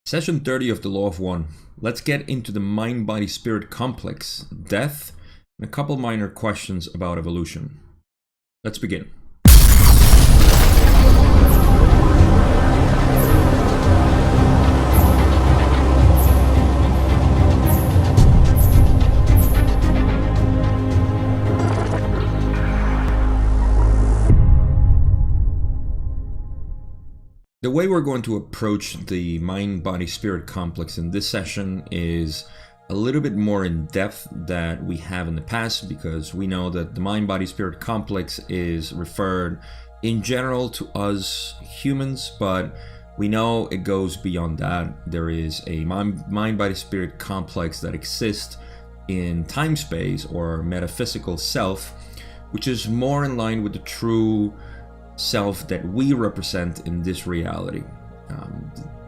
Session 30 of the Law of One. Let's get into the mind-body-spirit complex, death, and a couple minor questions about evolution. Let's begin. The way we're going to approach the mind-body-spirit complex in this session is a little bit more in depth than we have in the past, because we know that the mind-body-spirit complex is referred in general to us humans, but we know it goes beyond that. There is a mind-body-spirit complex that exists in time-space or metaphysical self, which is more in line with the true self that we represent in this reality.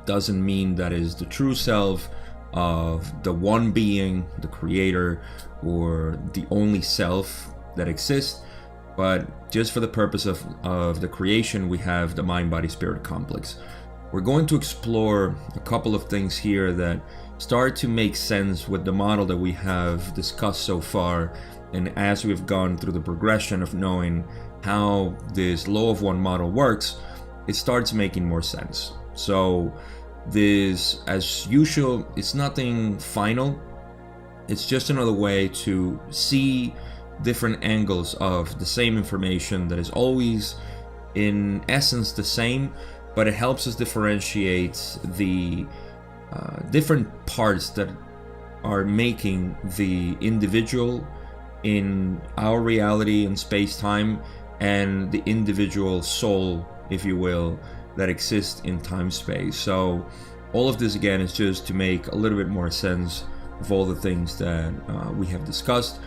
Doesn't mean that is the true self of the one being, the creator, or the only self that exists, but just for the purpose of the creation, we have the mind-body-spirit complex. We're going to explore a couple of things here that start to make sense with the model that we have discussed so far, and as we've gone through the progression of knowing how this Law of One model works, it starts making more sense. So this, as usual, it's nothing final. It's just another way to see different angles of the same information that is always in essence the same, but it helps us differentiate the different parts that are making the individual in our reality and space-time and the individual soul, if you will, that exists in time-space. So all of this again is just to make a little bit more sense of all the things that we have discussed,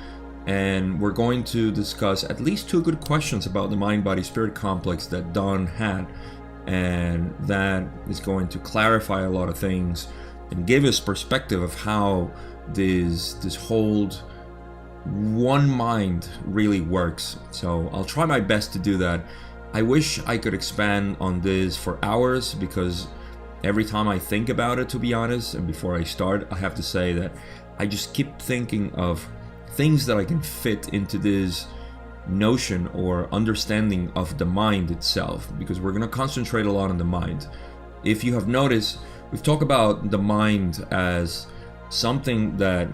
and we're going to discuss at least two good questions about the mind-body-spirit complex that Don had, and that is going to clarify a lot of things and give us perspective of how this whole one mind really works. So I'll try my best to do that. I wish I could expand on this for hours, because every time I think about it, to be honest, and before I start, I have to say that I just keep thinking of things that I can fit into this notion or understanding of the mind itself, because we're going to concentrate a lot on the mind. If you have noticed, we've talked about the mind as something that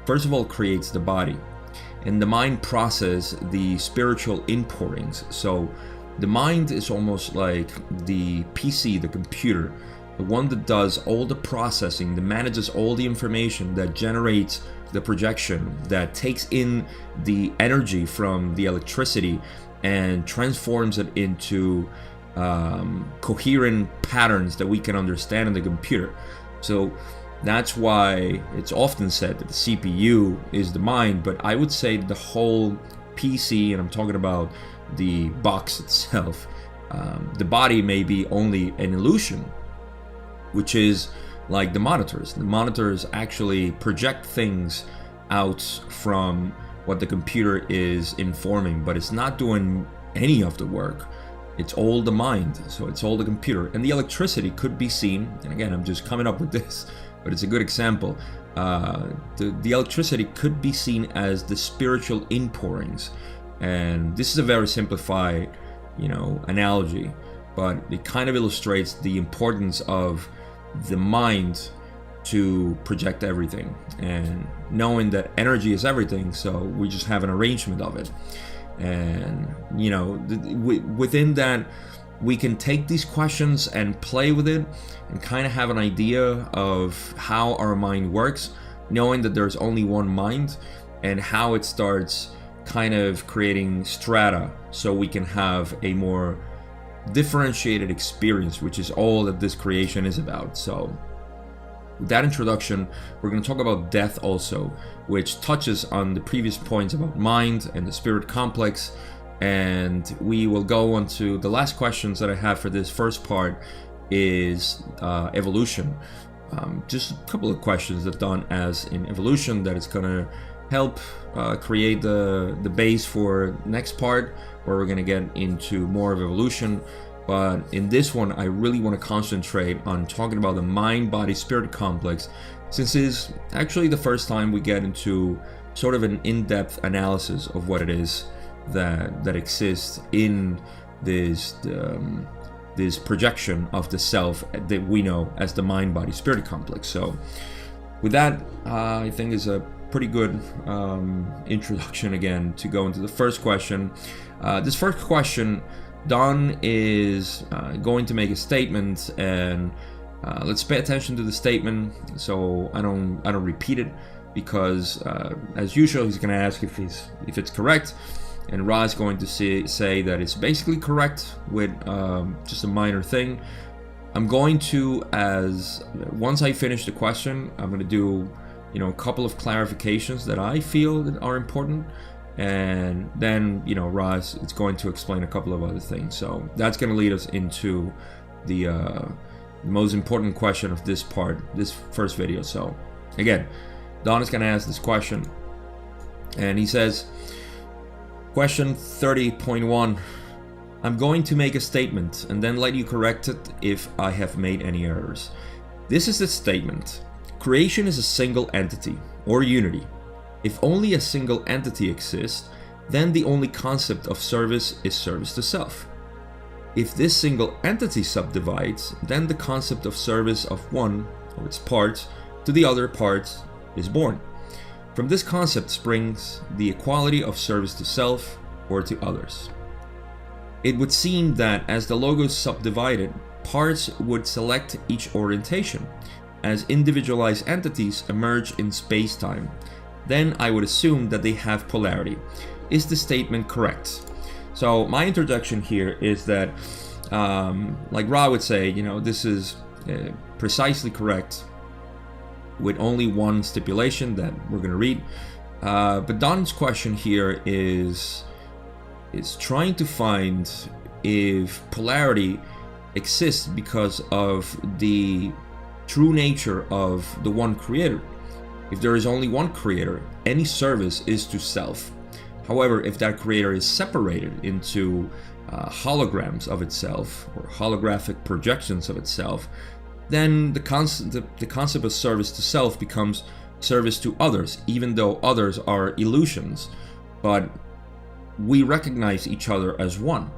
first of all creates the body, and the mind process the spiritual inpourings. So the mind is almost like the PC, the computer, the one that does all the processing, that manages all the information, that generates the projection, that takes in the energy from the electricity and transforms it into coherent patterns that we can understand in the computer. So that's why it's often said that the CPU is the mind, but I would say the whole PC, and I'm talking about the box itself, the body may be only an illusion, which is like the monitors. The monitors actually project things out from what the computer is informing, but it's not doing any of the work. It's all the mind, so it's all the computer. And the electricity could be seen, and again, I'm just coming up with this, but it's a good example. The electricity could be seen as the spiritual inpourings, and this is a very simplified, analogy, but it kind of illustrates the importance of the mind to project everything, and knowing that energy is everything, so we just have an arrangement of it. And within that, we can take these questions and play with it and kind of have an idea of how our mind works, knowing that there's only one mind, and how it starts kind of creating strata so we can have a more differentiated experience, which is all that this creation is about. So with that introduction, we're going to talk about death also, which touches on the previous points about mind and the spirit complex. And we will go on to the last questions that I have for this first part is evolution. Just a couple of questions that done as in evolution that is going to help create the base for next part, where we're going to get into more of evolution but in this one I really want to concentrate on talking about the mind-body-spirit complex, since it is actually the first time we get into sort of an in-depth analysis of what it is that exists in this projection of the self that we know as the mind-body-spirit complex. So with that, I think is a pretty good introduction again to go into the first question. This first question, Don is going to make a statement, and let's pay attention to the statement so I don't repeat it, because as usual he's going to ask if it's correct, and Ra is going to say that it's basically correct with just a minor thing. I'm going to, once I finish the question, I'm going to do a couple of clarifications that I feel that are important, and then Ra is going to explain a couple of other things. So that's going to lead us into the most important question of this first video. So again, Don is going to ask this question, and he says, question 30.1, I'm going to make a statement and then let you correct it if I have made any errors. This is the statement: creation is a single entity, or unity. If only a single entity exists, then the only concept of service is service to self. If this single entity subdivides, then the concept of service of one of its parts to the other parts is born. From this concept springs the equality of service to self or to others. It would seem that as the logos subdivided, parts would select each orientation. As individualized entities emerge in space-time, then I would assume that they have polarity. Is the statement correct? So my introduction here is that, like Ra would say, this is precisely correct, with only one stipulation that we're going to read. But Don's question here is trying to find if polarity exists because of the true nature of the one creator. If there is only one creator, any service is to self. However, if that creator is separated into holograms of itself, or holographic projections of itself, then the concept of service to self becomes service to others, even though others are illusions. But we recognize each other as one,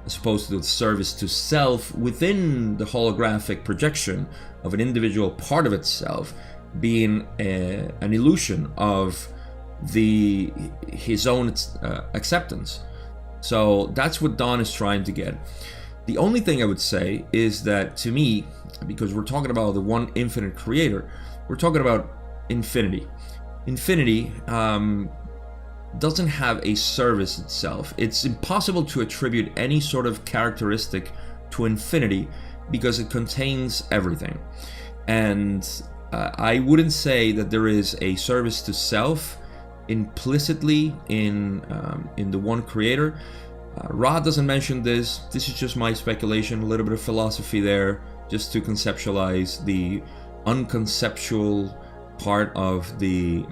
as opposed to the service to self within the holographic projection of an individual part of itself being an illusion of his own acceptance. So that's what Don is trying to get. The only thing I would say is that, to me, because we're talking about the one infinite creator, we're talking about infinity. Infinity doesn't have a service itself. It's impossible to attribute any sort of characteristic to infinity because it contains everything. And I wouldn't say that there is a service to self implicitly in the one creator. Ra doesn't mention this. This is just my speculation, a little bit of philosophy there, just to conceptualize the unconceptual part of the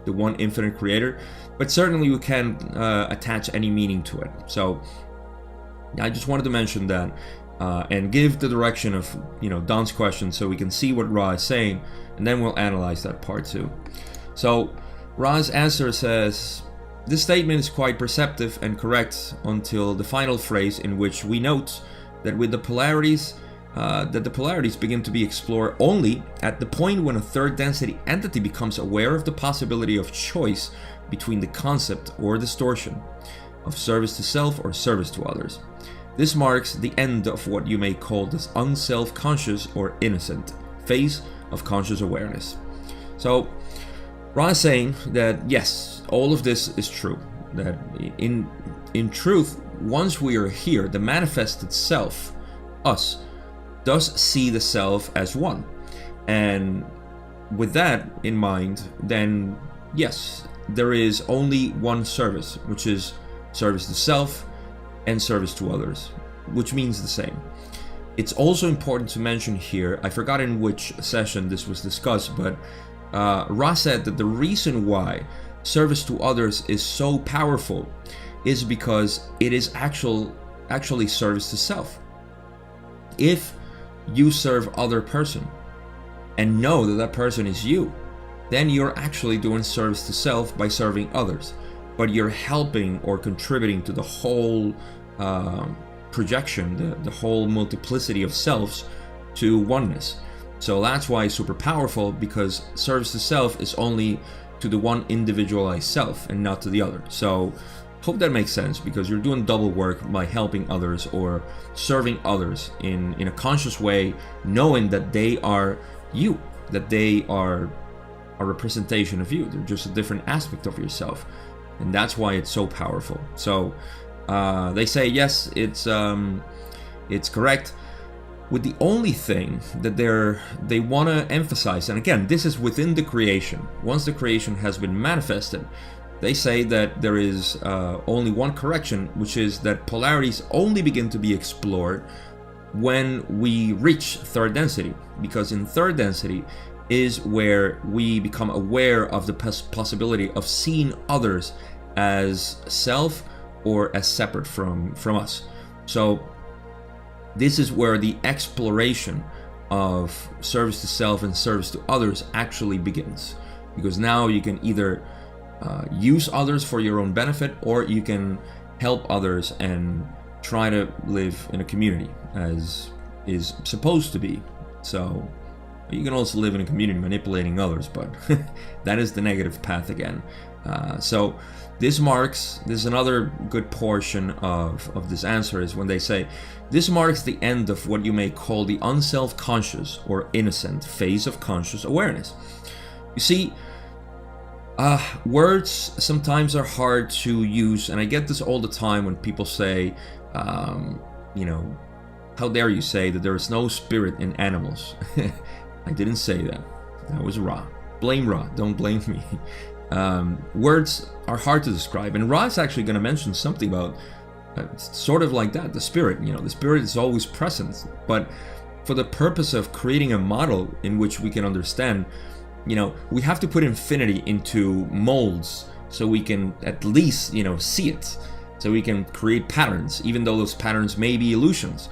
one infinite creator. But certainly we can attach any meaning to it. So I just wanted to mention that and give the direction of Don's question so we can see what Ra is saying, and then we'll analyze that part too. So Ra's answer says, this statement is quite perceptive and correct until the final phrase, in which we note that with the polarities begin to be explored only at the point when a third density entity becomes aware of the possibility of choice between the concept or distortion of service to self or service to others. This marks the end of what you may call this unself-conscious or innocent phase of conscious awareness. So Ra is saying that yes, all of this is true, that in truth, once we are here, the manifested self, us, does see the self as one. And with that in mind, then yes, there is only one service, which is service to self and service to others, which means the same. It's also important to mention here, I forgot in which session this was discussed, but Ra said that the reason why service to others is so powerful is because it is actually service to self. If you serve other person and know that that person is you, then you're actually doing service to self by serving others, but you're helping or contributing to the whole projection, the whole multiplicity of selves to oneness. So that's why it's super powerful, because service to self is only to the one individualized self and not to the other. So hope that makes sense, because you're doing double work by helping others or serving others in a conscious way, knowing that they are you, that they are a representation of you. They're just a different aspect of yourself, and that's why it's so powerful. So they say yes, it's correct, with the only thing that they want to emphasize, and again, this is within the creation. Once the creation has been manifested, they say that there is only one correction, which is that polarities only begin to be explored when we reach third density, because in third density is where we become aware of the possibility of seeing others as self or as separate from us. So this is where the exploration of service to self and service to others actually begins, because now you can either use others for your own benefit, or you can help others and try to live in a community as is supposed to be. So you can also live in a community manipulating others, but that is the negative path again. So this is another good portion of this answer, is when they say this marks the end of what you may call the unself-conscious or innocent phase of conscious awareness. You see, words sometimes are hard to use, and I get this all the time when people say, how dare you say that there is no spirit in animals? I didn't say that. That was Ra. Blame Ra, don't blame me. Words are hard to describe, and Ra is actually going to mention something about sort of like that, the spirit. The spirit is always present, but for the purpose of creating a model in which we can understand, we have to put infinity into molds so we can at least, see it, so we can create patterns, even though those patterns may be illusions.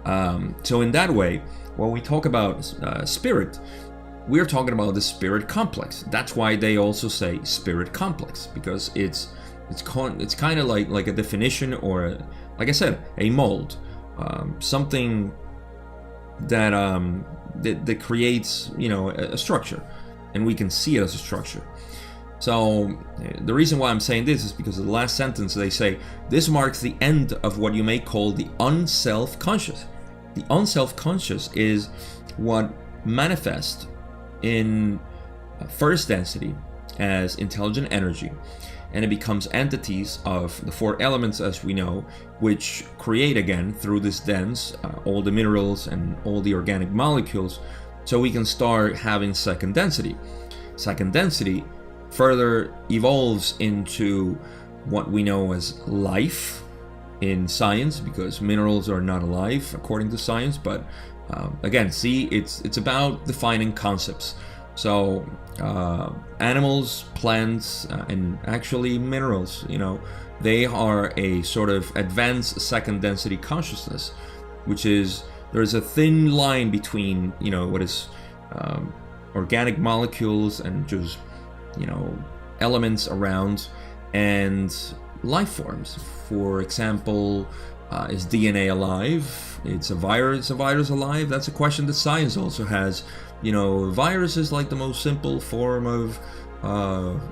So in that way, when we talk about spirit, we're talking about the spirit complex. That's why they also say spirit complex, because it's kind of like a definition, or like I said, a mold, something that creates a structure, and we can see it as a structure. So the reason why I'm saying this is because of the last sentence. They say this marks the end of what you may call the unself-conscious. The unself-conscious is what manifests in first density as intelligent energy, and it becomes entities of the four elements, as we know, which create again through this dance all the minerals and all the organic molecules, so we can start having second density. Second density further evolves into what we know as life in science, because minerals are not alive according to science, but again, see, it's about defining concepts. So animals, plants, and actually minerals, they are a sort of advanced second density consciousness, which is, there's a thin line between what is organic molecules and just elements around, and life forms. For example, is DNA alive? Is a virus alive? That's a question that science also has. Virus is like the most simple form of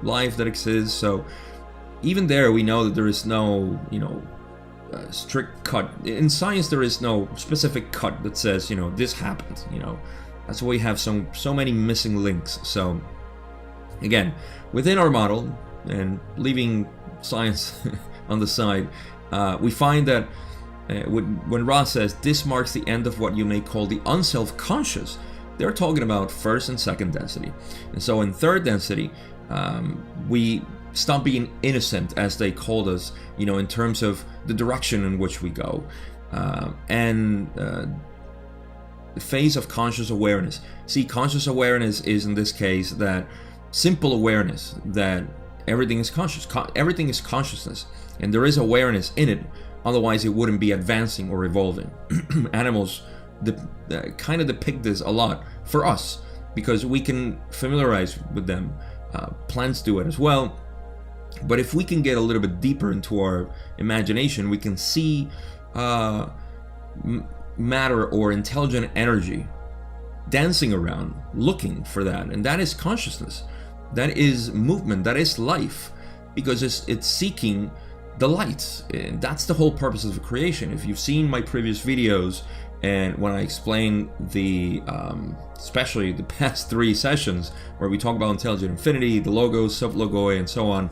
life that exists. So even there, we know that there is no, strict cut. In science, there is no specific cut that says, this happened. That's why we have so many missing links. So again, within our model, and leaving science on the side, we find that when Ra says this marks the end of what you may call the unself-conscious, they're talking about first and second density. And so in third density, we stop being innocent, as they called us, in terms of the direction in which we go, and the phase of conscious awareness. See, conscious awareness is in this case that simple awareness that everything is conscious. Everything is consciousness, and there is awareness in it, Otherwise, it wouldn't be advancing or evolving. Animals kind of depict this a lot for us because we can familiarize with them. Plants do it as well. But if we can get a little bit deeper into our imagination, we can see matter or intelligent energy dancing around, looking for that. And that is consciousness. That is movement. That is life. Because it's seeking the light. And that's the whole purpose of the creation. If you've seen my previous videos, and when I explain the, especially the past 3 sessions, where we talk about intelligent infinity, the logos, self-logoi, and so on,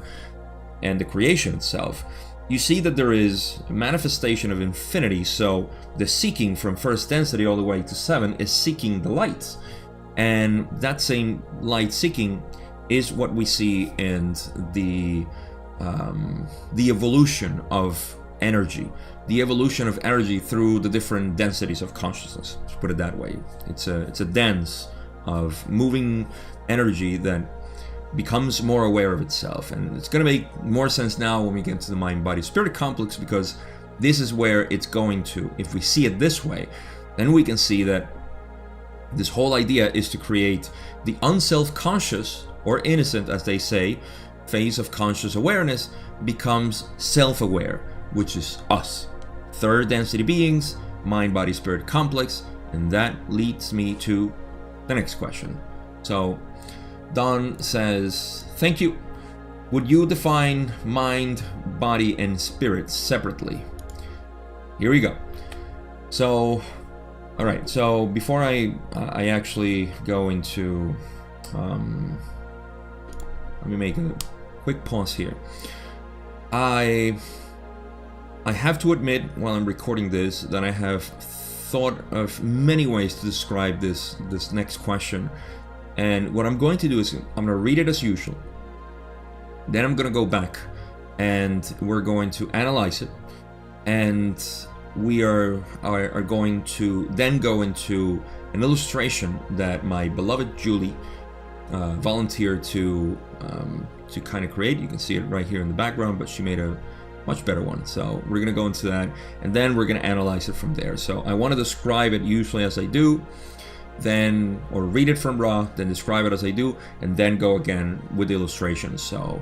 and the creation itself, you see that there is a manifestation of infinity. So the seeking from first density all the way to 7 is seeking the light. And that same light seeking is what we see in the evolution of energy. The evolution of energy through the different densities of consciousness. Let's put it that way. It's a dance of moving energy that becomes more aware of itself. And it's going to make more sense now when we get to the mind-body-spirit complex, because this is where it's going to, if we see it this way, then we can see that this whole idea is to create the unself-conscious, or innocent as they say, phase of conscious awareness becomes self-aware, which is us. Third density beings, mind-body-spirit complex, and that leads me to the next question. So Don says, thank you. Would you define mind, body, and spirit separately? Here we go. So, all right. So before I actually go into, let me make a quick pause here. I have to admit, while I'm recording this, that I have thought of many ways to describe this next question. And what I'm going to do is I'm going to read it as usual. Then I'm going to go back and we're going to analyze it. And we are going to then go into an illustration that my beloved Julie volunteered to kind of create. You can see it right here in the background, but she made a much better one. So we're going to go into that and then we're going to analyze it from there. So I want to describe it usually as I do, then, or read it from raw, then describe it as I do, and then go again with the illustrations. So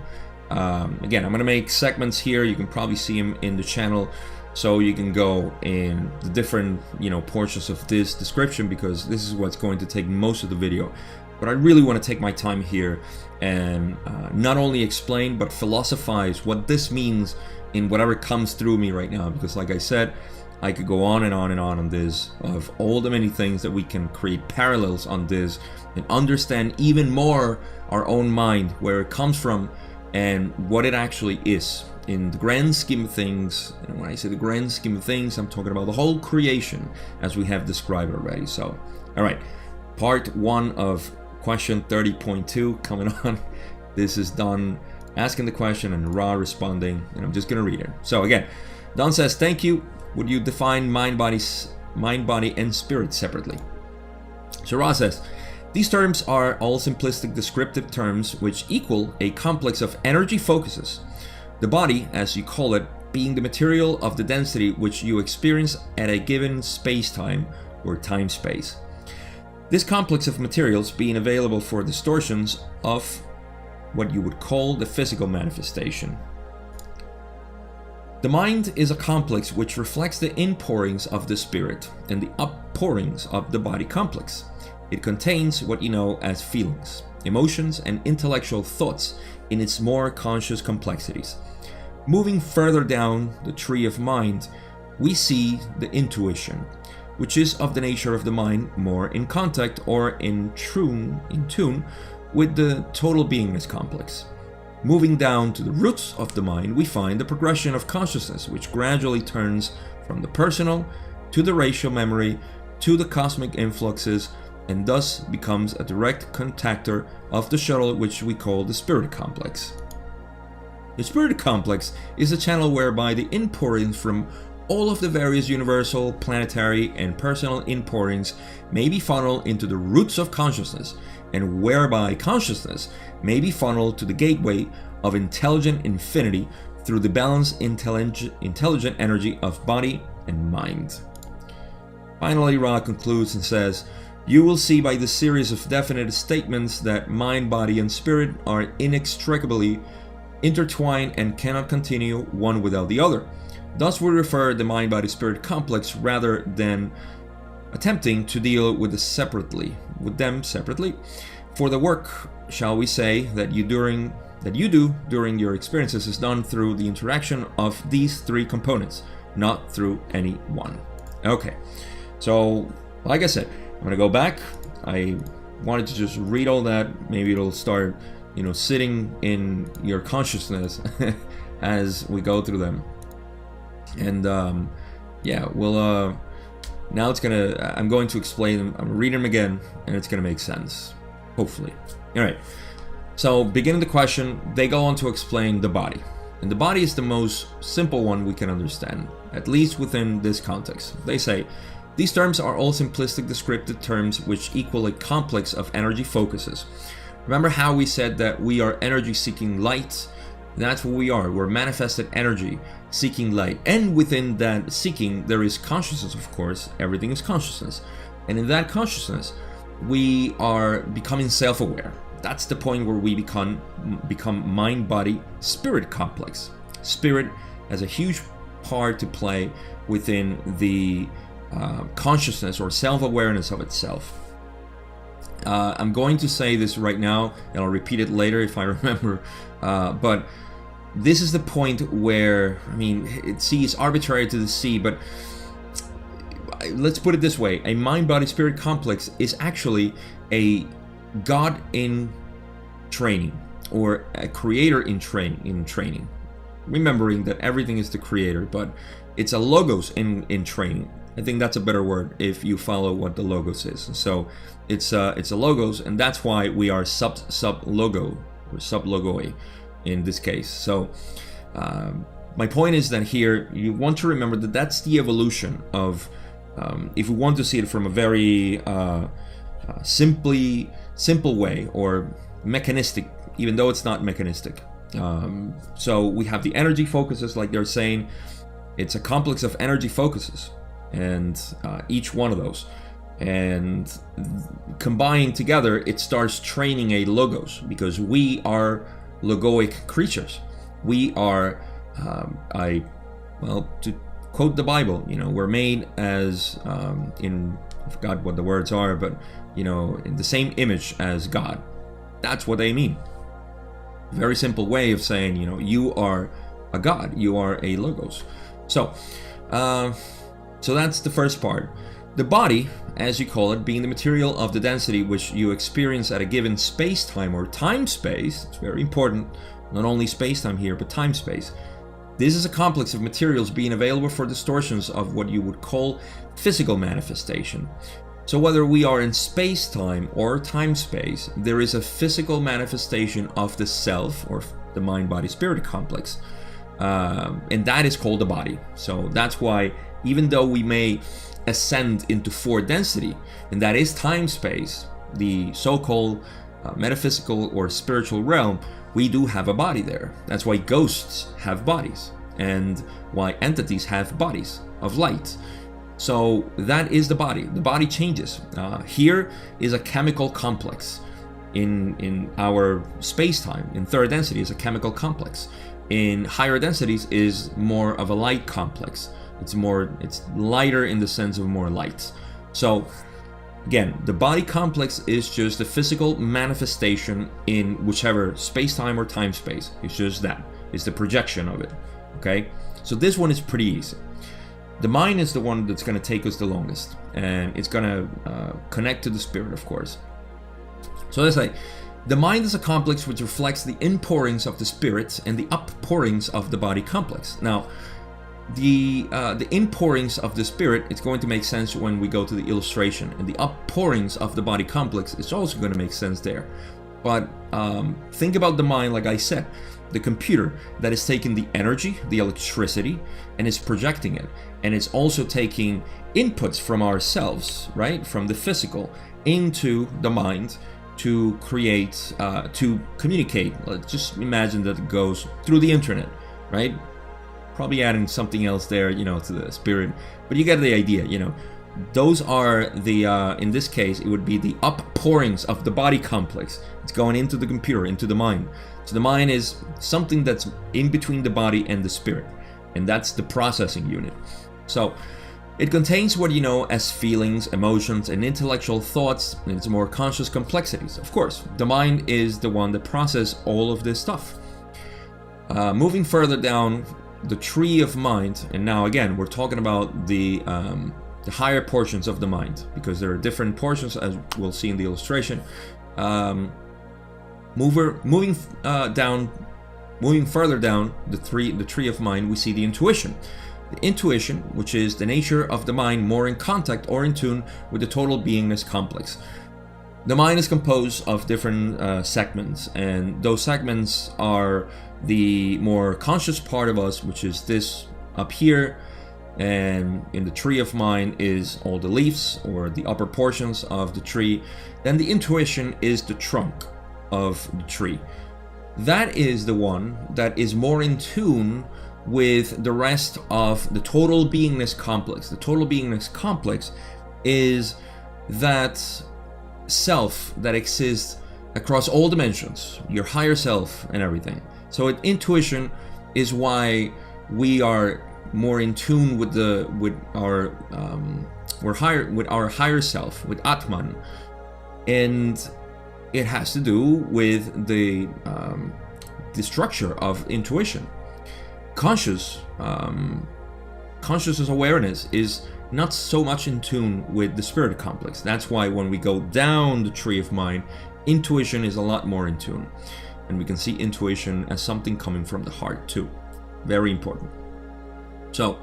again, I'm going to make segments here. You can probably see them in the channel, so you can go in the different portions of this description, because this is what's going to take most of the video. But I really want to take my time here and not only explain but philosophize what this means in whatever comes through me right now, because like I said, I could go on and on and on this, of all the many things that we can create parallels on this and understand even more our own mind, where it comes from and what it actually is in the grand scheme of things. And when I say the grand scheme of things, I'm talking about the whole creation as we have described already. So, all right, part 1 of question 30.2 coming on. This is Don asking the question and Ra responding, and I'm just going to read it. So again, Don says, thank you. Would you define mind, body, and spirit separately? So Ra says, these terms are all simplistic descriptive terms which equal a complex of energy focuses. The body, as you call it, being the material of the density which you experience at a given space-time or time-space. This complex of materials being available for distortions of what you would call the physical manifestation. The mind is a complex which reflects the inpourings of the spirit and the outpourings of the body complex. It contains what you know as feelings, emotions, and intellectual thoughts in its more conscious complexities. Moving further down the tree of mind, we see the intuition, which is of the nature of the mind, more in contact or in tune with the total beingness complex. Moving down to the roots of the mind, we find the progression of consciousness, which gradually turns from the personal to the racial memory to the cosmic influxes, and thus becomes a direct contactor of the shuttle which we call the spirit complex. The spirit complex is a channel whereby the inpourings from all of the various universal, planetary, and personal inpourings may be funneled into the roots of consciousness, and whereby consciousness may be funneled to the gateway of intelligent infinity through the balanced intelligent energy of body and mind. Finally, Ra concludes and says, you will see by this series of definite statements that mind, body, and spirit are inextricably intertwined and cannot continue one without the other. Thus we refer the mind-body-spirit complex rather than attempting to deal with them separately. For the work, shall we say, that you do during your experiences is done through the interaction of these three components, not through any one. Okay, so like I said, I'm gonna go back. I wanted to just read all that. Maybe it'll start, sitting in your consciousness as we go through them. And yeah, we'll now I'm going to explain them. I'm reading them again, and it's gonna make sense, hopefully. All right. So, beginning the question, they go on to explain the body. And the body is the most simple one we can understand, at least within this context. They say, these terms are all simplistic descriptive terms which equal a complex of energy focuses. Remember how we said that we are energy seeking light? That's what we are. We're manifested energy seeking light. And within that seeking, there is consciousness, of course. Everything is consciousness. And in that consciousness, we are becoming self-aware. That's the point where we become mind, body, spirit complex. Spirit has a huge part to play within the consciousness or self-awareness of itself. I'm going to say this right now, and I'll repeat it later if I remember, but this is the point where, it's arbitrary to the sea, but let's put it this way. A mind-body-spirit complex is actually a God in training, or a creator in training. Remembering that everything is the creator, but it's a logos in training. I think that's a better word if you follow what the logos is. So it's a logos, and that's why we are sub logo or sub logoi in this case. So my point is that here you want to remember that that's the evolution of, if we want to see it from a very simple way, or mechanistic, even though it's not mechanistic. So we have the energy focuses, like they're saying. It's a complex of energy focuses, and each one of those, and combined together, it starts training a logos, because we are logoic creatures. We are, to quote the Bible, we're made as, I forgot what the words are, but, in the same image as God. That's what they mean. Very simple way of saying, you are a God, you are a logos. So that's the first part. The body, as you call it, being the material of the density which you experience at a given space-time or time-space. It's very important, not only space-time here, but time-space. This is a complex of materials being available for distortions of what you would call physical manifestation. So whether we are in space-time or time-space, there is a physical manifestation of the self, or the mind-body-spirit complex. And that is called the body. So that's why, even though we may ascend into fourth density, and that is time-space, the so-called metaphysical or spiritual realm, we do have a body there. That's why ghosts have bodies, and why entities have bodies of light. So that is the body. The body changes. Here is a chemical complex. In our space-time, in third density, is a chemical complex. In higher densities is more of a light complex. It's lighter in the sense of more light. So again, the body complex is just the physical manifestation in whichever space-time or time-space. It's just that. It's the projection of it. Okay? So this one is pretty easy. The mind is the one that's going to take us the longest, and it's going to connect to the spirit, of course. So let's say the mind is a complex which reflects the inpourings of the spirit and the outpourings of the body complex. Now, the inpourings of the spirit, it's going to make sense when we go to the illustration, and the outpourings of the body complex is also going to make sense there. But think about the mind, like I said, the computer that is taking the energy, the electricity, and is projecting it. And it's also taking inputs from ourselves, right? From the physical into the mind to create, to communicate. Let's just imagine that it goes through the internet. right? Probably adding something else there, to the spirit, but you get the idea, Those are the, in this case, it would be the uppourings of the body complex. It's going into the computer, into the mind. So the mind is something that's in between the body and the spirit, and that's the processing unit. So it contains what you know as feelings, emotions, and intellectual thoughts, and its more conscious complexities. Of course, the mind is the one that processes all of this stuff. Moving further down the tree of mind, and now again, we're talking about the higher portions of the mind, because there are different portions, as we'll see in the illustration. Moving further down the tree of mind, we see the intuition. The intuition, which is the nature of the mind more in contact or in tune with the total beingness complex. The mind is composed of different segments, and those segments are the more conscious part of us, which is this up here, and in the tree of mind is all the leaves or the upper portions of the tree. Then the intuition is the trunk of the tree. That is the one that is more in tune with the rest of the total beingness complex. The total beingness complex is that self that exists across all dimensions, your higher self and everything. So intuition is why we are more in tune with our higher self, with Atman, and it has to do with the structure of intuition. Consciousness awareness is not so much in tune with the spirit complex. That's why when we go down the tree of mind, intuition is a lot more in tune, and we can see intuition as something coming from the heart too. Very important. So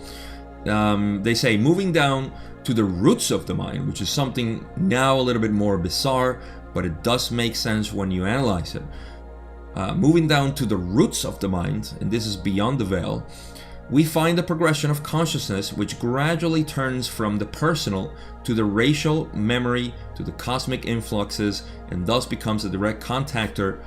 they say moving down to the roots of the mind, which is something now a little bit more bizarre, but it does make sense when you analyze it. Moving down to the roots of the mind, and this is beyond the veil, we find a progression of consciousness which gradually turns from the personal to the racial memory to the cosmic influxes, and thus becomes a direct contactor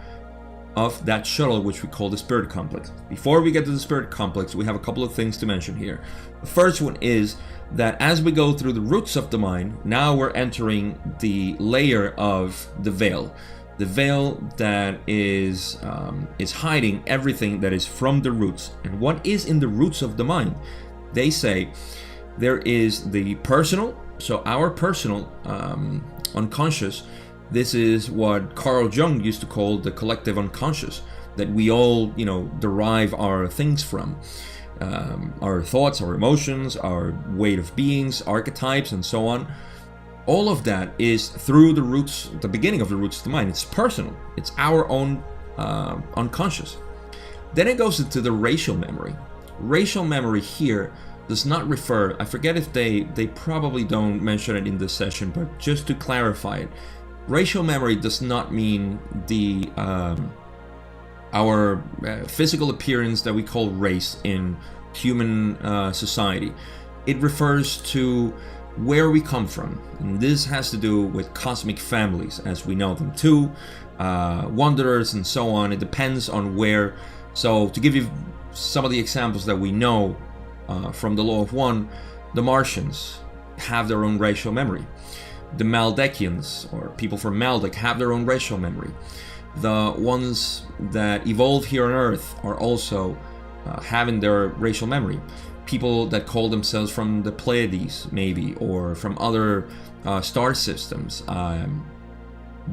of that shuttle which we call the spirit complex. Before we get to the spirit complex, we have a couple of things to mention here. The first one is that as we go through the roots of the mind, now we're entering the layer of the veil. The veil that is hiding everything that is from the roots. And what is in the roots of the mind? They say there is the personal, so our personal unconscious. This is what Carl Jung used to call the collective unconscious, that we all, derive our things from. Our thoughts, our emotions, our weight of beings, archetypes, and so on. All of that is through the roots, the beginning of the roots of the mind. It's personal. It's our own unconscious. Then it goes into the racial memory. Racial memory here does not refer, I forget if they probably don't mention it in this session, but just to clarify it, racial memory does not mean the our physical appearance that we call race in human society. It refers to where we come from, and this has to do with cosmic families as we know them too, wanderers and so on. It depends on where. So to give you some of the examples that we know from the Law of One, the Martians have their own racial memory. The Maldekians, or people from Maldek, have their own racial memory. The ones that evolve here on Earth are also having their racial memory. People that call themselves from the Pleiades, maybe, or from other star systems.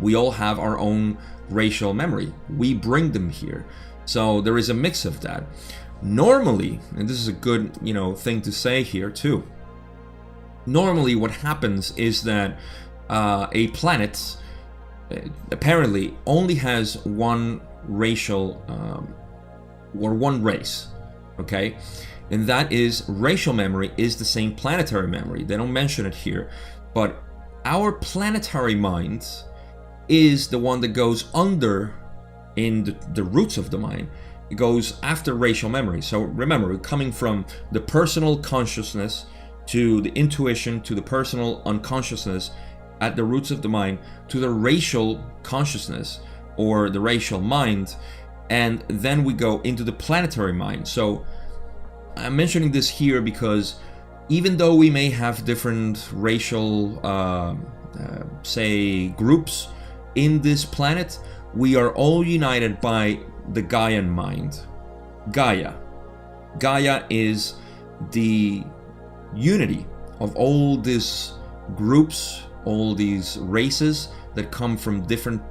We all have our own racial memory. We bring them here. So there is a mix of that. Normally, and this is a good, thing to say here too. Normally what happens is that a planet apparently only has one racial or one race, okay? And that is racial memory is the same planetary memory. They don't mention it here, but our planetary mind is the one that goes under in the roots of the mind. It goes after racial memory. So remember, we're coming from the personal consciousness to the intuition, to the personal unconsciousness at the roots of the mind, to the racial consciousness or the racial mind. and then we go into the planetary mind. So I'm mentioning this here because even though we may have different racial, say, groups in this planet, we are all united by the Gaian mind. Gaia. Gaia is the unity of all these groups, all these races that come from different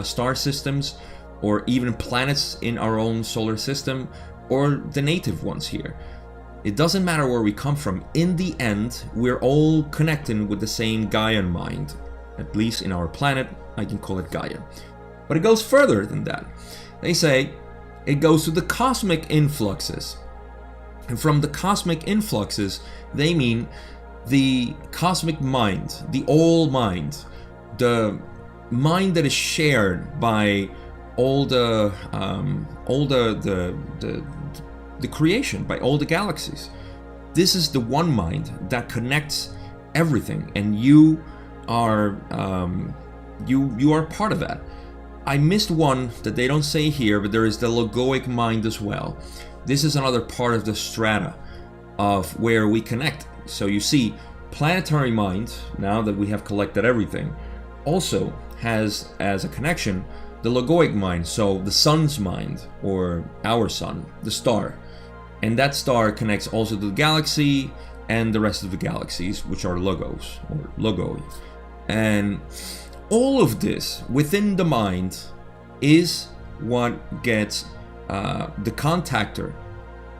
star systems, or even planets in our own solar system, or the native ones here. It doesn't matter where we come from. In the end, we're all connecting with the same Gaian mind. At least in our planet, I can call it Gaia. But it goes further than that. They say it goes to the cosmic influxes. And from the cosmic influxes, they mean the cosmic mind, the all mind, the mind that is shared by all the creation, by all the galaxies. This is the one mind that connects everything, and you are you are part of that. I missed one that they don't say here, but there is the logoic mind as well. This is another part of the strata of where we connect. So you see, planetary mind, now that we have collected everything, also has as a connection the logoic mind, so the sun's mind, or our sun, the star. And that star connects also to the galaxy and the rest of the galaxies, which are logos, or logoi. And all of this within the mind is what gets the contactor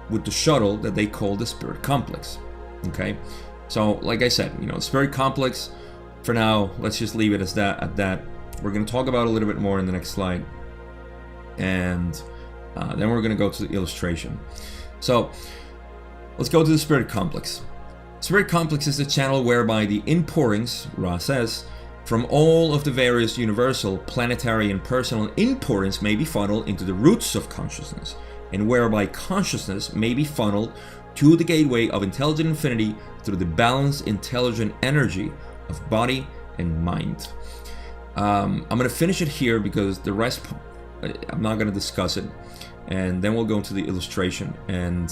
with the shuttle that they call the spirit complex. Okay, so like I said, spirit complex, for now, let's just leave it as that. At that, we're going to talk about it a little bit more in the next slide, and then we're going to go to the illustration. So let's go to the spirit complex. Spirit complex is the channel whereby the inpourings, Ra says, from all of the various universal, planetary, and personal inpourings may be funneled into the roots of consciousness, and whereby consciousness may be funneled to the gateway of intelligent infinity through the balanced intelligent energy of body and mind. I'm going to finish it here because the rest, I'm not going to discuss it, and then we'll go into the illustration. And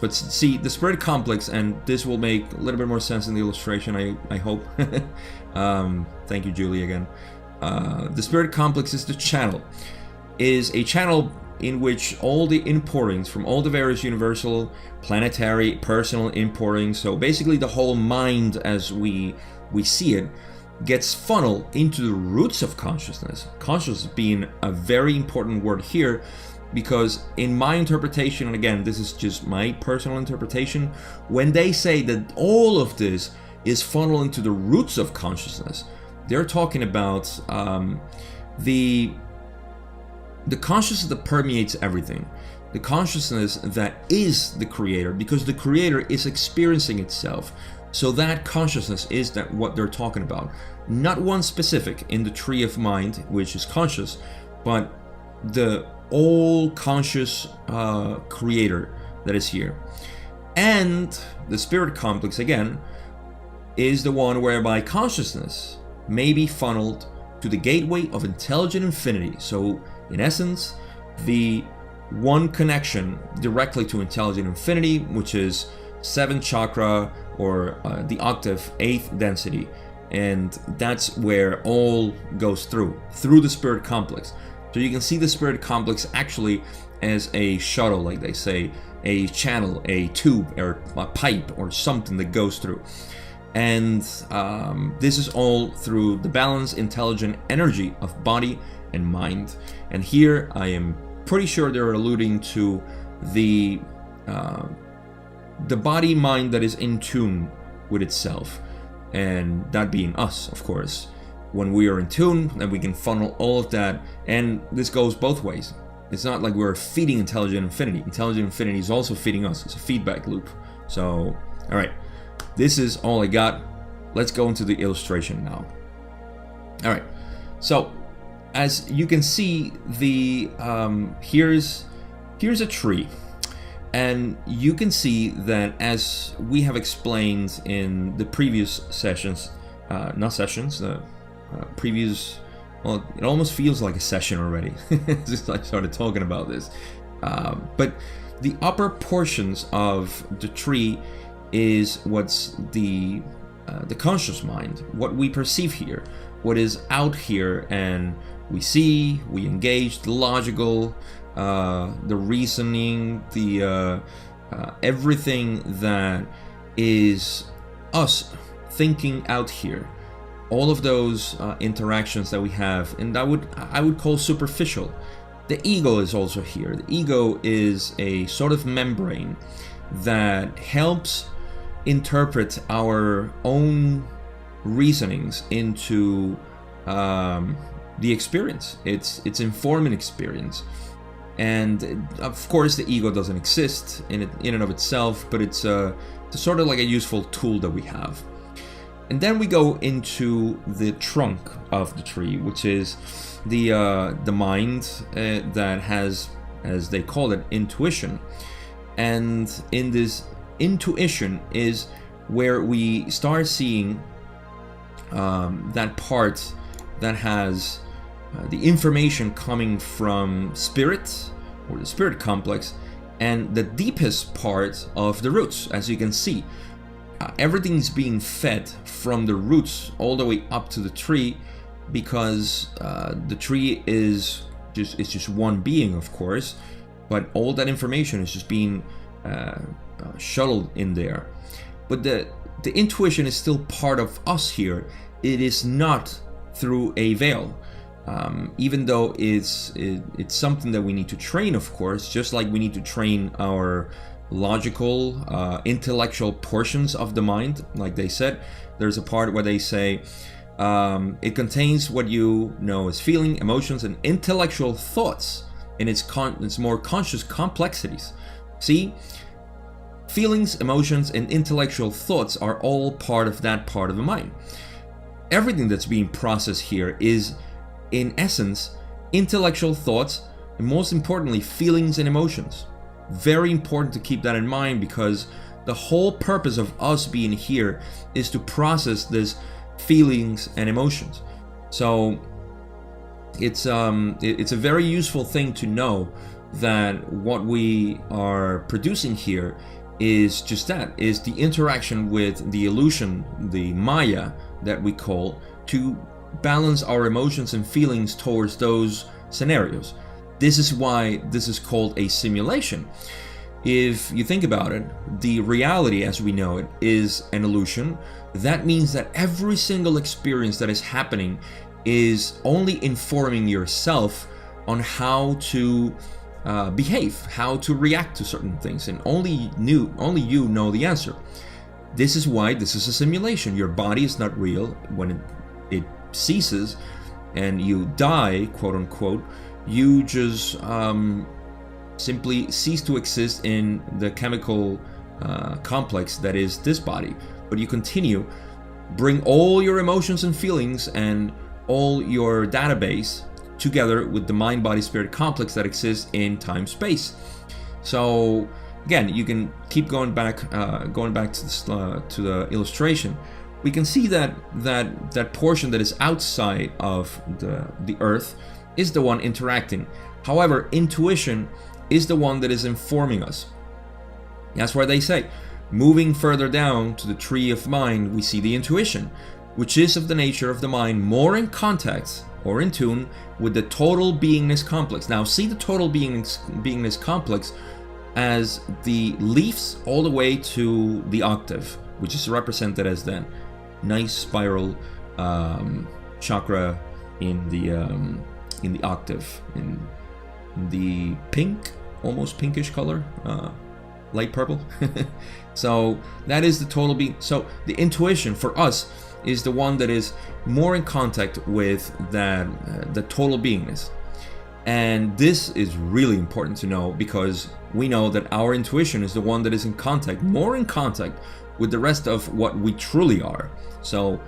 but see, the spirit complex, and this will make a little bit more sense in the illustration, I hope. Thank you, Julie, again. The spirit complex is a channel in which all the inpourings from all the various universal, planetary, personal inpourings, so basically the whole mind as we see it, gets funneled into the roots of consciousness. Consciousness being a very important word here, because in my interpretation, and again, this is just my personal interpretation, when they say that all of this is funneled into the roots of consciousness, they're talking about the consciousness that permeates everything, the consciousness that is the creator, because the creator is experiencing itself. So that consciousness is that what they're talking about. Not one specific in the tree of mind, which is conscious, but the all conscious creator that is here. And the spirit complex, again, is the one whereby consciousness may be funneled to the gateway of intelligent infinity. So in essence, the one connection directly to intelligent infinity, which is 7th chakra, or the octave 8th density, and that's where all goes through the spirit complex. So you can see the spirit complex actually as a shuttle, like they say, a channel, a tube, or a pipe, or something that goes through. And this is all through the balanced intelligent energy of body and mind. And here I am pretty sure they're alluding to the body mind that is in tune with itself, and that being us, of course. When we are in tune, then we can funnel all of that, and this goes both ways. It's not like we're feeding intelligent infinity. Intelligent infinity is also feeding us. It's a feedback loop. So, all right, this is all I got. Let's go into the illustration now. All right, so as you can see, the here's a tree. And you can see that, as we have explained in the previous sessions, previous well, it almost feels like a session already since I started talking about this. But the upper portions of the tree is what's the conscious mind, what we perceive here, what is out here, and we see, we engage the logical, the reasoning, the everything that is us thinking out here. All of those interactions that we have, and I would call superficial. The ego is also here. The ego is a sort of membrane that helps interpret our own reasonings into the experience. It's informing experience. And of course, the ego doesn't exist in and of itself, but it's sort of like a useful tool that we have. And then we go into the trunk of the tree, which is the mind that has, as they call it, intuition. And in this intuition is where we start seeing that part that has the information coming from spirit, or the spirit complex, and the deepest part of the roots. As you can see, everything's being fed from the roots all the way up to the tree, because the tree is just one being, of course, but all that information is just being shuttled in there. But the intuition is still part of us here. It is not through a veil. Even though it's something that we need to train, of course, just like we need to train our logical, intellectual portions of the mind. Like they said, there's a part where they say it contains what you know as feeling, emotions, and intellectual thoughts in its more conscious complexities. See, feelings, emotions, and intellectual thoughts are all part of that part of the mind. Everything that's being processed here is, in essence, intellectual thoughts, and most importantly, feelings and emotions. Very important to keep that in mind, because the whole purpose of us being here is to process this feelings and emotions. So it's a very useful thing to know that what we are producing here is just that, is the interaction with the illusion, the Maya that we call, to balance our emotions and feelings towards those scenarios. This is why this is called a simulation. If you think about it, the reality as we know it is an illusion. That means that every single experience that is happening is only informing yourself on how to behave, how to react to certain things, and only you know the answer. This is why this is a simulation. Your body is not real. When it ceases and you die, quote unquote, you just simply cease to exist in the chemical complex that is this body. But you continue, bring all your emotions and feelings and all your database together with the mind-body-spirit complex that exists in time-space. So again, you can keep going back to this, to the illustration. We can see that portion that is outside of the earth is the one interacting. However, intuition is the one that is informing us. That's why they say, moving further down to the tree of mind, we see the intuition, which is of the nature of the mind, more in contact or in tune with the total beingness complex. Now, see the total beingness complex as the leaves all the way to the octave, which is represented as that nice spiral chakra in the octave, in the pink, almost pinkish color, light purple. So that is the total being. So the intuition for us is the one that is more in contact with that the total beingness. And this is really important to know, because we know that our intuition is the one that is in contact, more in contact with the rest of what we truly are. So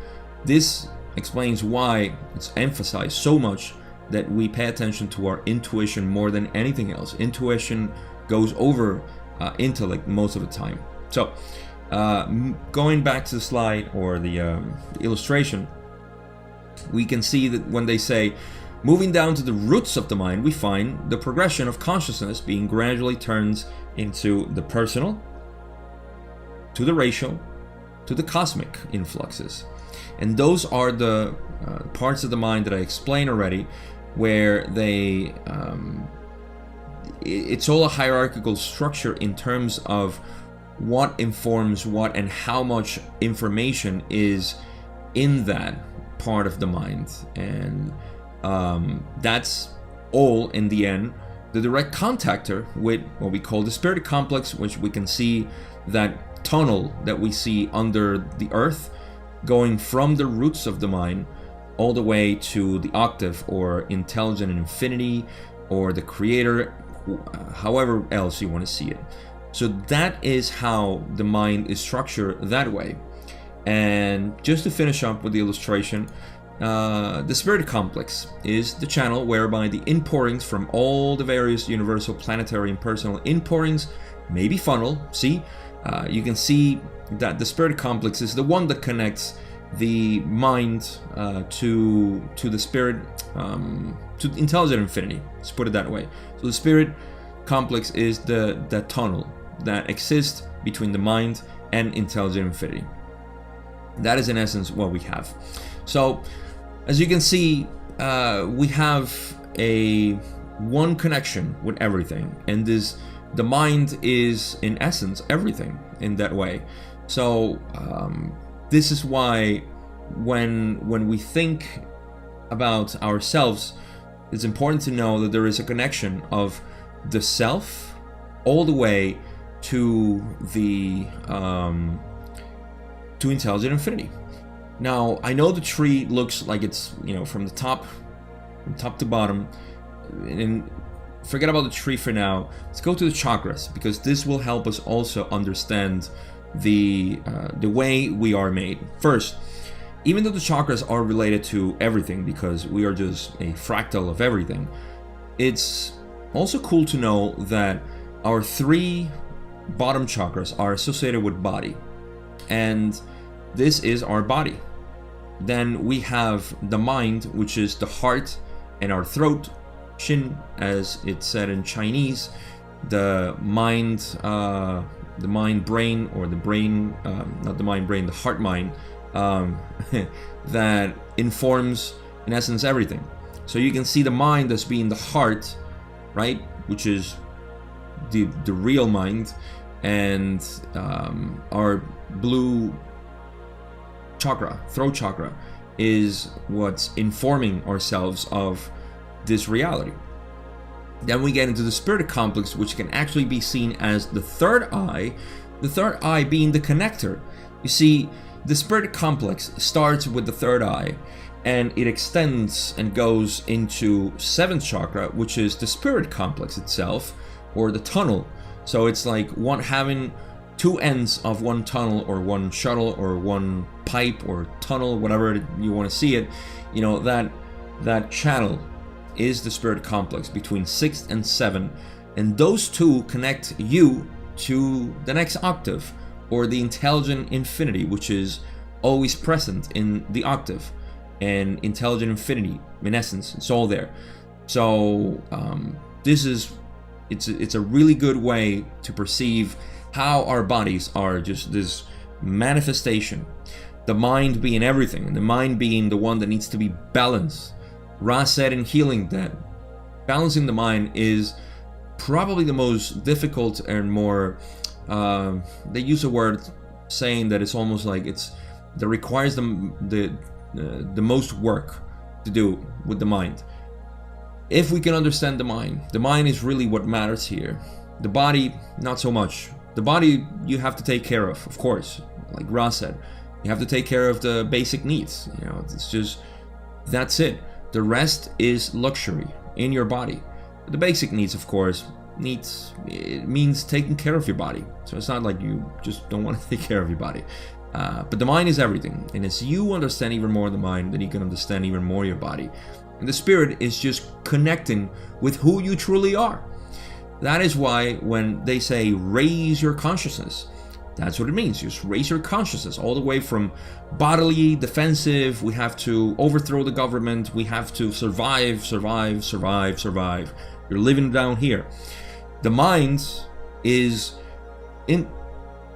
this explains why it's emphasized so much that we pay attention to our intuition more than anything else. Intuition goes over intellect most of the time. So going back to the slide or the illustration, We can see that when they say, moving down to the roots of the mind, we find the progression of consciousness being gradually turned into the personal, to the racial, to the cosmic influxes. And those are the parts of the mind that I explained already, where they it's all a hierarchical structure in terms of what informs what and how much information is in that part of the mind. And that's all in the end the direct contactor with what we call the spirit complex, which we can see that tunnel that we see under the earth going from the roots of the mind all the way to the octave or intelligent infinity or the creator, however else you want to see it. So that is how the mind is structured that way. And just to finish up with the illustration, the spirit complex is the channel whereby the inpourings from all the various universal, planetary, and personal inpourings may be funneled. See, you can see that the spirit complex is the one that connects the mind to the spirit, to intelligent infinity. Let's put it that way. So the spirit complex is the tunnel that exists between the mind and intelligent infinity. That is in essence what we have. So as you can see, we have a one connection with everything, and the mind is in essence everything in that way. So this is why when we think about ourselves, it's important to know that there is a connection of the self all the way to the to intelligent infinity. Now, I know the tree looks like it's, from top to bottom, and forget about the tree for now. Let's go to the chakras, because this will help us also understand the way we are made. First, even though the chakras are related to everything, because we are just a fractal of everything, it's also cool to know that our three bottom chakras are associated with body, and this is our body. Then we have the mind, which is the heart and our throat, Shin, as it's said in Chinese. The mind brain, or the brain, not the mind brain, the heart mind, that informs in essence everything. So you can see the mind as being the heart, right, which is the real mind, and our blue chakra, throat chakra, is what's informing ourselves of this reality. Then we get into the spirit complex, which can actually be seen as the third eye being the connector. You see, the spirit complex starts with the third eye, and it extends and goes into seventh chakra, which is the spirit complex itself, or the tunnel. So it's like having two ends of one tunnel, or one shuttle, or one pipe, or tunnel, whatever you want to see it. That channel is the spirit complex between 6 and 7, and those two connect you to the next octave, or the intelligent infinity, which is always present in the octave, and intelligent infinity, in essence, it's all there. So it's a really good way to perceive how our bodies are just this manifestation, the mind being everything, and the mind being the one that needs to be balanced. Ra said in healing that balancing the mind is probably the most difficult and more, they use a word saying that it's almost like that requires the most work to do with the mind. If we can understand the mind is really what matters here. The body, not so much. The body you have to take care of course, like Ra said. You have to take care of the basic needs. It's just, that's it. The rest is luxury in your body. The basic needs, of course, it means taking care of your body. So it's not like you just don't want to take care of your body. But the mind is everything. And as you understand even more the mind, then you can understand even more your body. And the spirit is just connecting with who you truly are. That is why when they say raise your consciousness, That's what it means. Just raise your consciousness all the way from bodily, defensive, we have to overthrow the government, we have to survive. You're living down here. The mind is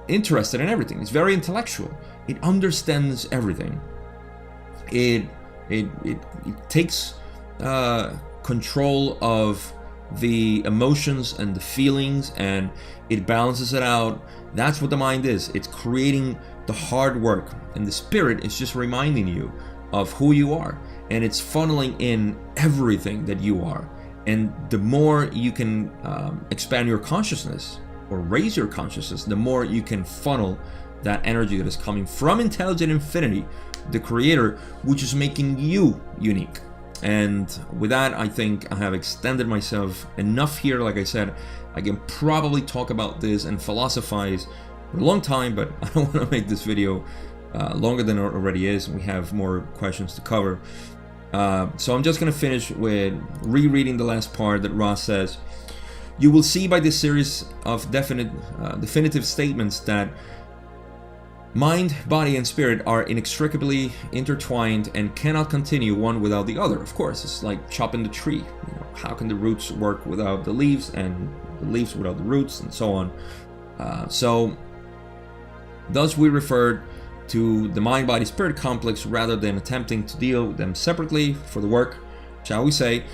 interested in everything. It's very intellectual. It understands everything. It takes control of the emotions and the feelings, and it balances it out. That's what the mind is. It's creating the hard work, and the spirit is just reminding you of who you are, and it's funneling in everything that you are. And the more you can expand your consciousness or raise your consciousness, the more you can funnel that energy that is coming from intelligent infinity, the creator, which is making you unique. And with that, I think I have extended myself enough here. Like I said, I can probably talk about this and philosophize for a long time, but I don't want to make this video longer than it already is. We have more questions to cover. So I'm just going to finish with rereading the last part that Ross says. You will see by this series of definitive statements that mind, body, and spirit are inextricably intertwined and cannot continue one without the other. Of course, it's like chopping the tree. You know, how can the roots work without the leaves, and the leaves without the roots, and so on. So, thus we referred to the mind-body-spirit complex rather than attempting to deal with them separately. For the work, shall we say,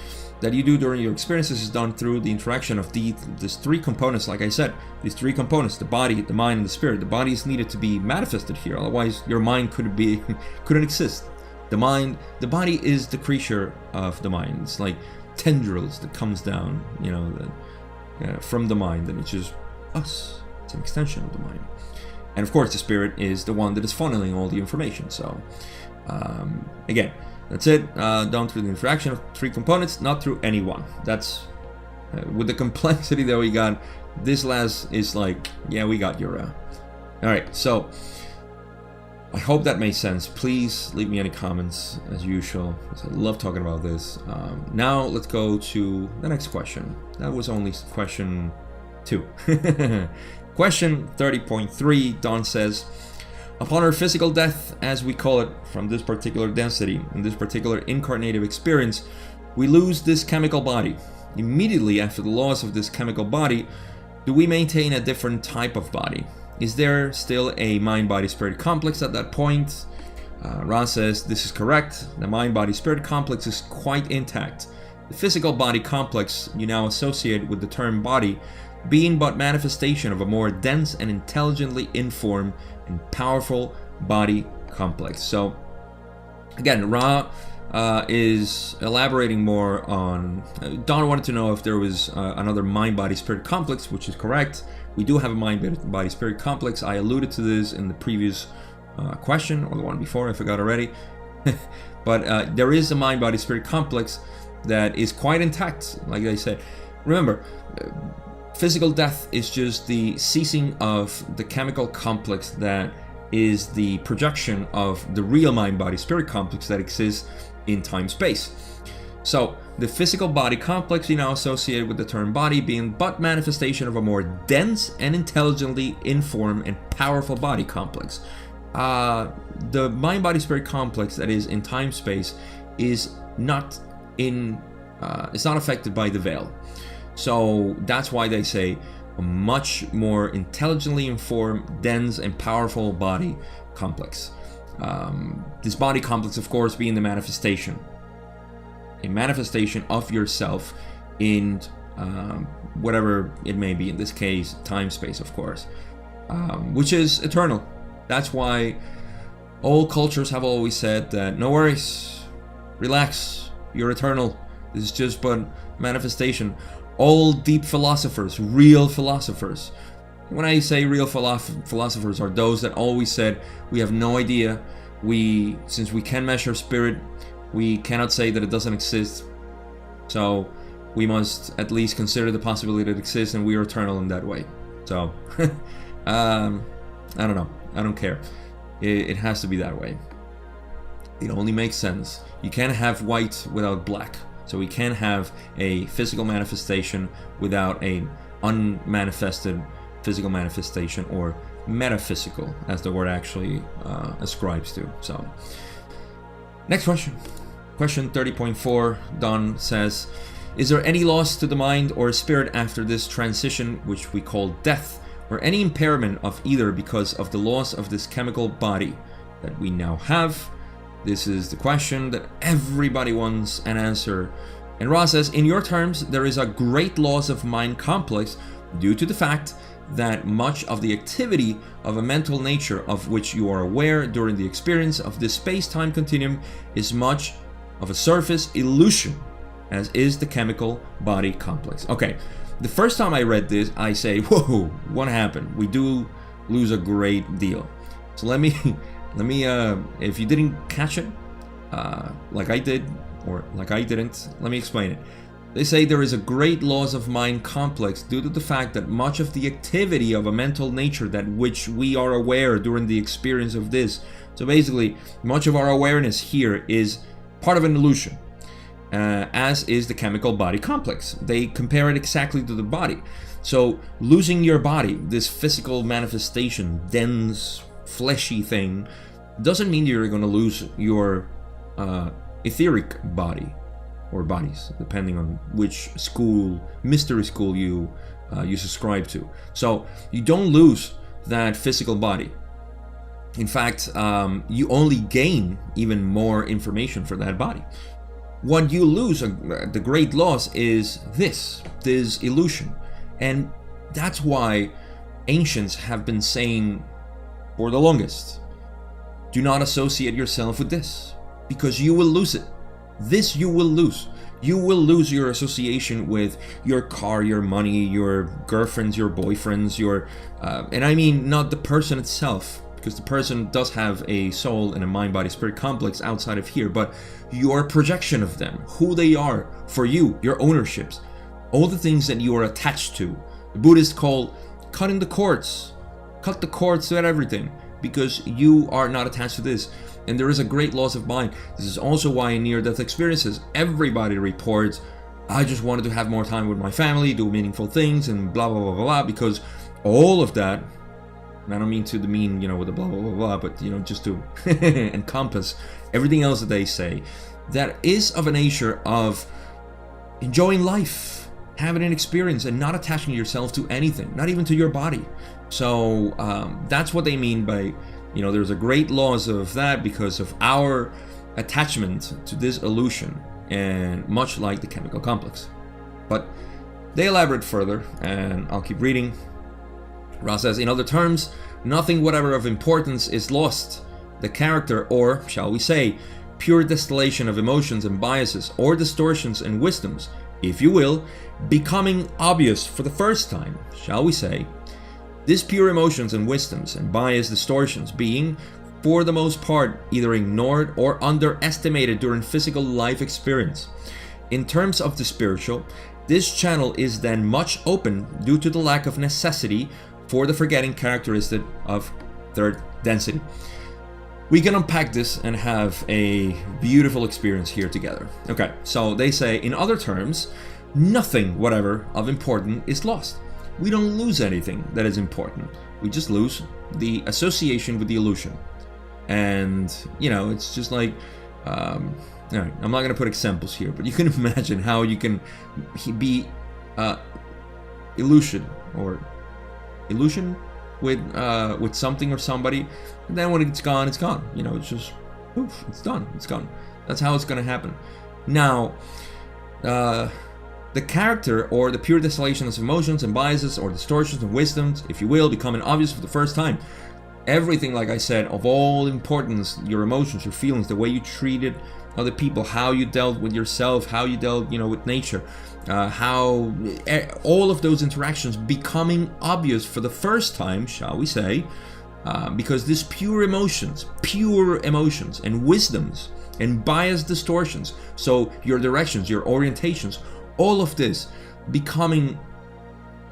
that you do during your experiences is done through the interaction of these three components. Like I said, these three components: the body, the mind, and the spirit. The body is needed to be manifested here, otherwise your mind couldn't exist. The body is the creature of the mind. It's like tendrils that comes down, you know, from the mind, and it's just us. It's an extension of the mind. And of course, the spirit is the one that is funneling all the information. So, again, that's it. Done through the interaction of three components, not through any one. That's with the complexity that we got. This last is like, yeah, we got your. All right, so I hope that made sense. Please leave me any comments as usual, because I love talking about this. Now let's go to the next question. That was only question 2. Question 30.3. Don says, upon our physical death, as we call it, from this particular density, in this particular incarnative experience, we lose this chemical body. Immediately after the loss of this chemical body, do we maintain a different type of body? Is there still a mind-body-spirit complex at that point? Ross says, this is correct. The mind-body-spirit complex is quite intact. The physical body complex you now associate with the term body being but manifestation of a more dense and intelligently informed and powerful body complex. So again, Ra is elaborating more on. Don wanted to know if there was another mind-body-spirit complex, which is correct. We do have a mind-body-spirit complex. I alluded to this in the previous question, or the one before, I forgot already. But there is a mind-body-spirit complex that is quite intact, like I said. Remember, physical death is just the ceasing of the chemical complex that is the projection of the real mind-body-spirit complex that exists in time-space. So, the physical body complex you now associate with the term body being but manifestation of a more dense and intelligently informed and powerful body complex. The mind-body-spirit complex that is in time-space is not it's not affected by the veil. So that's why they say a much more intelligently informed, dense, and powerful body complex. This body complex, of course, being the manifestation. A manifestation of yourself in whatever it may be, in this case, time-space, of course, which is eternal. That's why all cultures have always said that, no worries, relax, you're eternal. This is just but manifestation. All deep philosophers, real philosophers. When I say real philosophers are those that always said, we have no idea. Since we can measure spirit, we cannot say that it doesn't exist. So we must at least consider the possibility that it exists, and we are eternal in that way. So, I don't know. I don't care. It has to be that way. It only makes sense. You can't have white without black. So we can't have a physical manifestation without an unmanifested physical manifestation or metaphysical, as the word actually ascribes to. So, next question. Question 30.4, Don says, is there any loss to the mind or spirit after this transition, which we call death, or any impairment of either because of the loss of this chemical body that we now have? This is the question that everybody wants an answer. And Ra says, in your terms, there is a great loss of mind complex due to the fact that much of the activity of a mental nature of which you are aware during the experience of this space-time continuum is much of a surface illusion, as is the chemical body complex. Okay, the first time I read this, I say, whoa, what happened? We do lose a great deal. So let me, if you didn't catch it, like I did, or like I didn't, let me explain it. They say there is a great loss of mind complex due to the fact that much of the activity of a mental nature that which we are aware during the experience of this. So basically, much of our awareness here is part of an illusion, as is the chemical body complex. They compare it exactly to the body. So losing your body, this physical manifestation, dense, fleshy thing, doesn't mean you're going to lose your etheric body, or bodies, depending on which school, mystery school you subscribe to. So you don't lose that physical body. In fact, you only gain even more information for that body. What you lose, the great loss, is this illusion. And that's why ancients have been saying for the longest, do not associate yourself with this, because you will lose it. This you will lose. You will lose your association with your car, your money, your girlfriends, your boyfriends, and I mean not the person itself, because the person does have a soul and a mind, body, spirit complex outside of here, but your projection of them, who they are for you, your ownerships, all the things that you are attached to. The Buddhists call cutting the cords. Cut the cords to everything, because you are not attached to this. And there is a great loss of mind. This is also why in near-death experiences, everybody reports, I just wanted to have more time with my family, do meaningful things, and blah, blah, blah, blah, blah, because all of that, and I don't mean to demean, with the blah, blah, blah, blah, but, just to encompass everything else that they say, that is of a nature of enjoying life, having an experience, and not attaching yourself to anything, not even to your body. So that's what they mean by, there's a great loss of that because of our attachment to this illusion, and much like the chemical complex. But they elaborate further, and I'll keep reading. Ra says, in other terms, nothing whatever of importance is lost. The character, or, shall we say, pure distillation of emotions and biases, or distortions and wisdoms, if you will, becoming obvious for the first time, shall we say, these pure emotions and wisdoms and bias distortions being, for the most part, either ignored or underestimated during physical life experience. In terms of the spiritual, this channel is then much open due to the lack of necessity for the forgetting characteristic of third density. We can unpack this and have a beautiful experience here together. Okay, so they say, in other terms, nothing whatever of importance is lost. We don't lose anything that is important. We just lose the association with the illusion. And, it's just like, all right, I'm not going to put examples here, but you can imagine how you can be illusion with something or somebody, and then when it's gone, it's gone. It's just, poof, it's done, it's gone. That's how it's going to happen. Now, the character, or the pure distillation of emotions and biases, or distortions and wisdoms, if you will, becoming obvious for the first time. Everything, like I said, of all importance, your emotions, your feelings, the way you treated other people, how you dealt with yourself, how you dealt, with nature, how all of those interactions becoming obvious for the first time, shall we say, because these pure emotions and wisdoms and bias distortions, so your directions, your orientations, all of this becoming,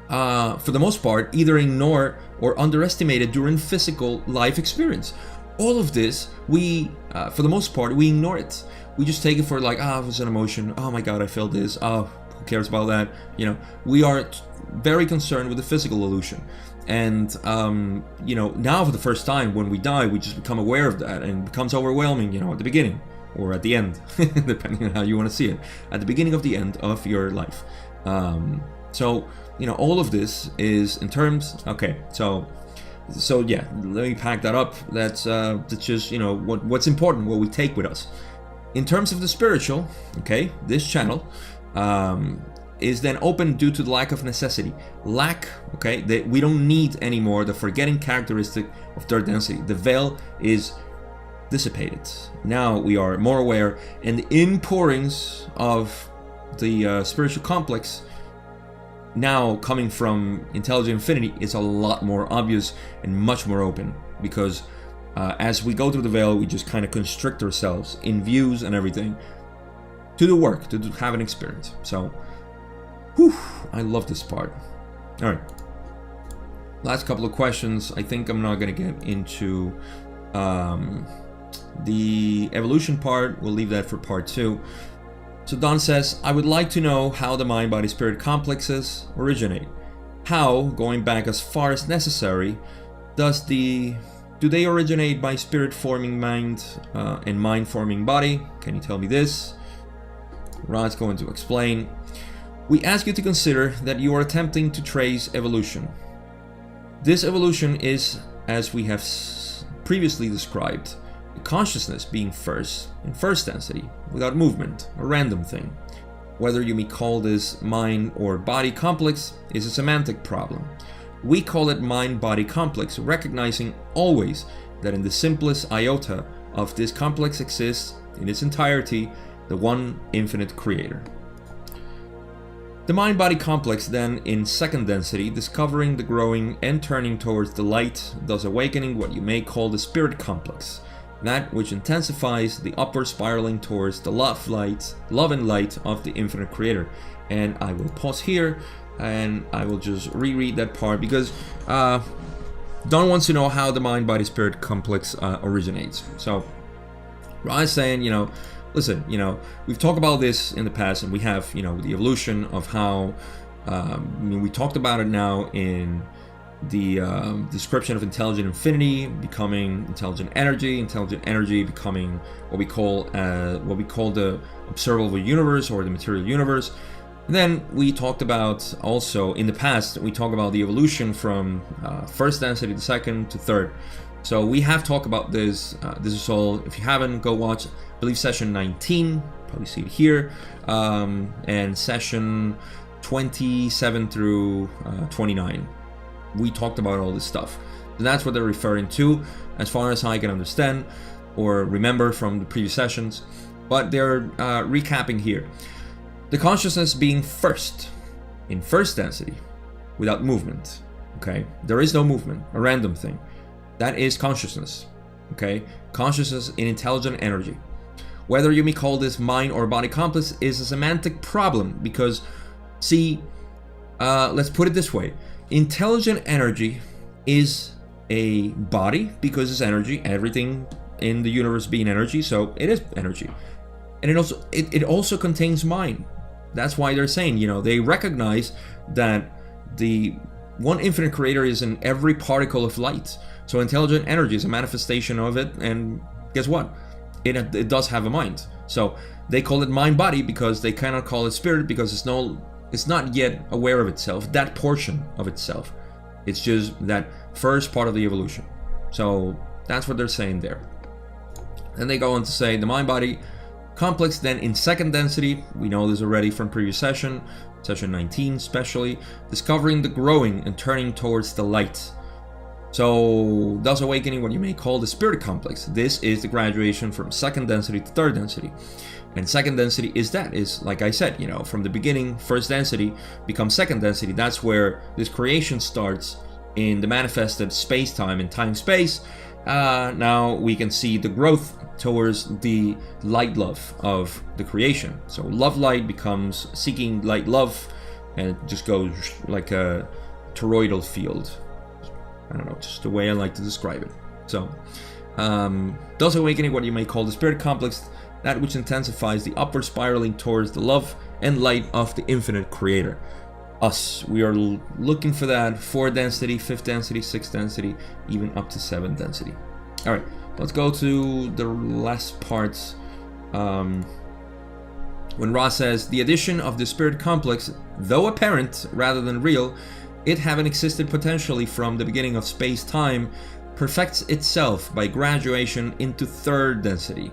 for the most part, either ignored or underestimated during physical life experience. All of this, we, for the most part, we ignore it. We just take it for like, it was an emotion. Oh my God, I felt this. Oh, who cares about that? We are very concerned with the physical illusion. And you know, now for the first time when we die, we just become aware of that, and it becomes overwhelming, you know, at the beginning or at the end, depending on how you want to see it, at the beginning of the end of your life. So you know, all of this is in terms, okay, so yeah, let me pack that up. That's just, you know, what's important, what we take with us. In terms of the spiritual, okay, this channel is then open due to the lack of necessity. Lack, okay, that we don't need anymore the forgetting characteristic of third density. The veil is dissipated. Now we are more aware, and the inpourings of the spiritual complex now coming from intelligent infinity is a lot more obvious and much more open, because as we go through the veil, we just kind of constrict ourselves in views and everything to do work, to have an experience. So, whew, I love this part. All right, last couple of questions. I think I'm not going to get into the evolution part. We'll leave that for part 2. So Don says, I would like to know how the mind-body-spirit complexes originate. How, going back as far as necessary, do they originate by spirit forming mind and mind forming body? Can you tell me this? Rod's going to explain. We ask you to consider that you are attempting to trace evolution. This evolution is, as we have previously described, consciousness being first, in first density, without movement, a random thing. Whether you may call this mind or body complex is a semantic problem. We call it mind-body complex, recognizing always that in the simplest iota of this complex exists, in its entirety, the one infinite creator. The mind-body complex then in second density, discovering the growing and turning towards the light, thus awakening what you may call the spirit complex. That which intensifies the upward spiraling towards the love and light of the infinite creator. And I will pause here and I will just reread that part, because Don wants to know how the mind-body-spirit complex originates. So Ryan's saying, you know, listen, you know, we've talked about this in the past, and we have, you know, the evolution of how, I mean, we talked about it now in the description of intelligent infinity becoming intelligent energy becoming what we call the observable universe or the material universe. And then we talked about also in the past, we talked about the evolution from first density to second to third. So we have talked about this. This is all, if you haven't, go watch, I believe, session 19, probably see it here, and session 27 through 29. We talked about all this stuff. And that's what they're referring to, as far as I can understand or remember from the previous sessions. But they're recapping here. The consciousness being first, in first density, without movement. Okay? There is no movement, a random thing. That is consciousness. Okay? Consciousness in intelligent energy. Whether you may call this mind or body complex is a semantic problem, because, see, let's put it this way. Intelligent energy is a body because it's energy, everything in the universe being energy, so it is energy. And it also contains mind. That's why they're saying, you know, they recognize that the one infinite creator is in every particle of light. So intelligent energy is a manifestation of it, and guess what? It does have a mind. So they call it mind-body because they cannot call it spirit, because it's not yet aware of itself, that portion of itself. It's just that first part of the evolution. So that's what they're saying there. And they go on to say the mind-body complex then in second density, we know this already from previous session 19 especially, discovering the growing and turning towards the light. So thus awakening what you may call the spirit complex. This is the graduation from second density to third density. And second density is like I said, you know, from the beginning, first density becomes second density. That's where this creation starts in the manifested space-time and time-space. Now we can see the growth towards the light love of the creation. So love light becomes seeking light love, and it just goes like a toroidal field. I don't know, just the way I like to describe it. So, thus awakening what you may call the spirit complex, that which intensifies the upward spiraling towards the love and light of the infinite creator. us. We are looking for that 4th density, 5th density, 6th density, even up to 7th density. All right, let's go to the last parts. When Ra says, the addition of the spirit complex, though apparent rather than real, it having existed potentially from the beginning of space-time, perfects itself by graduation into 3rd density.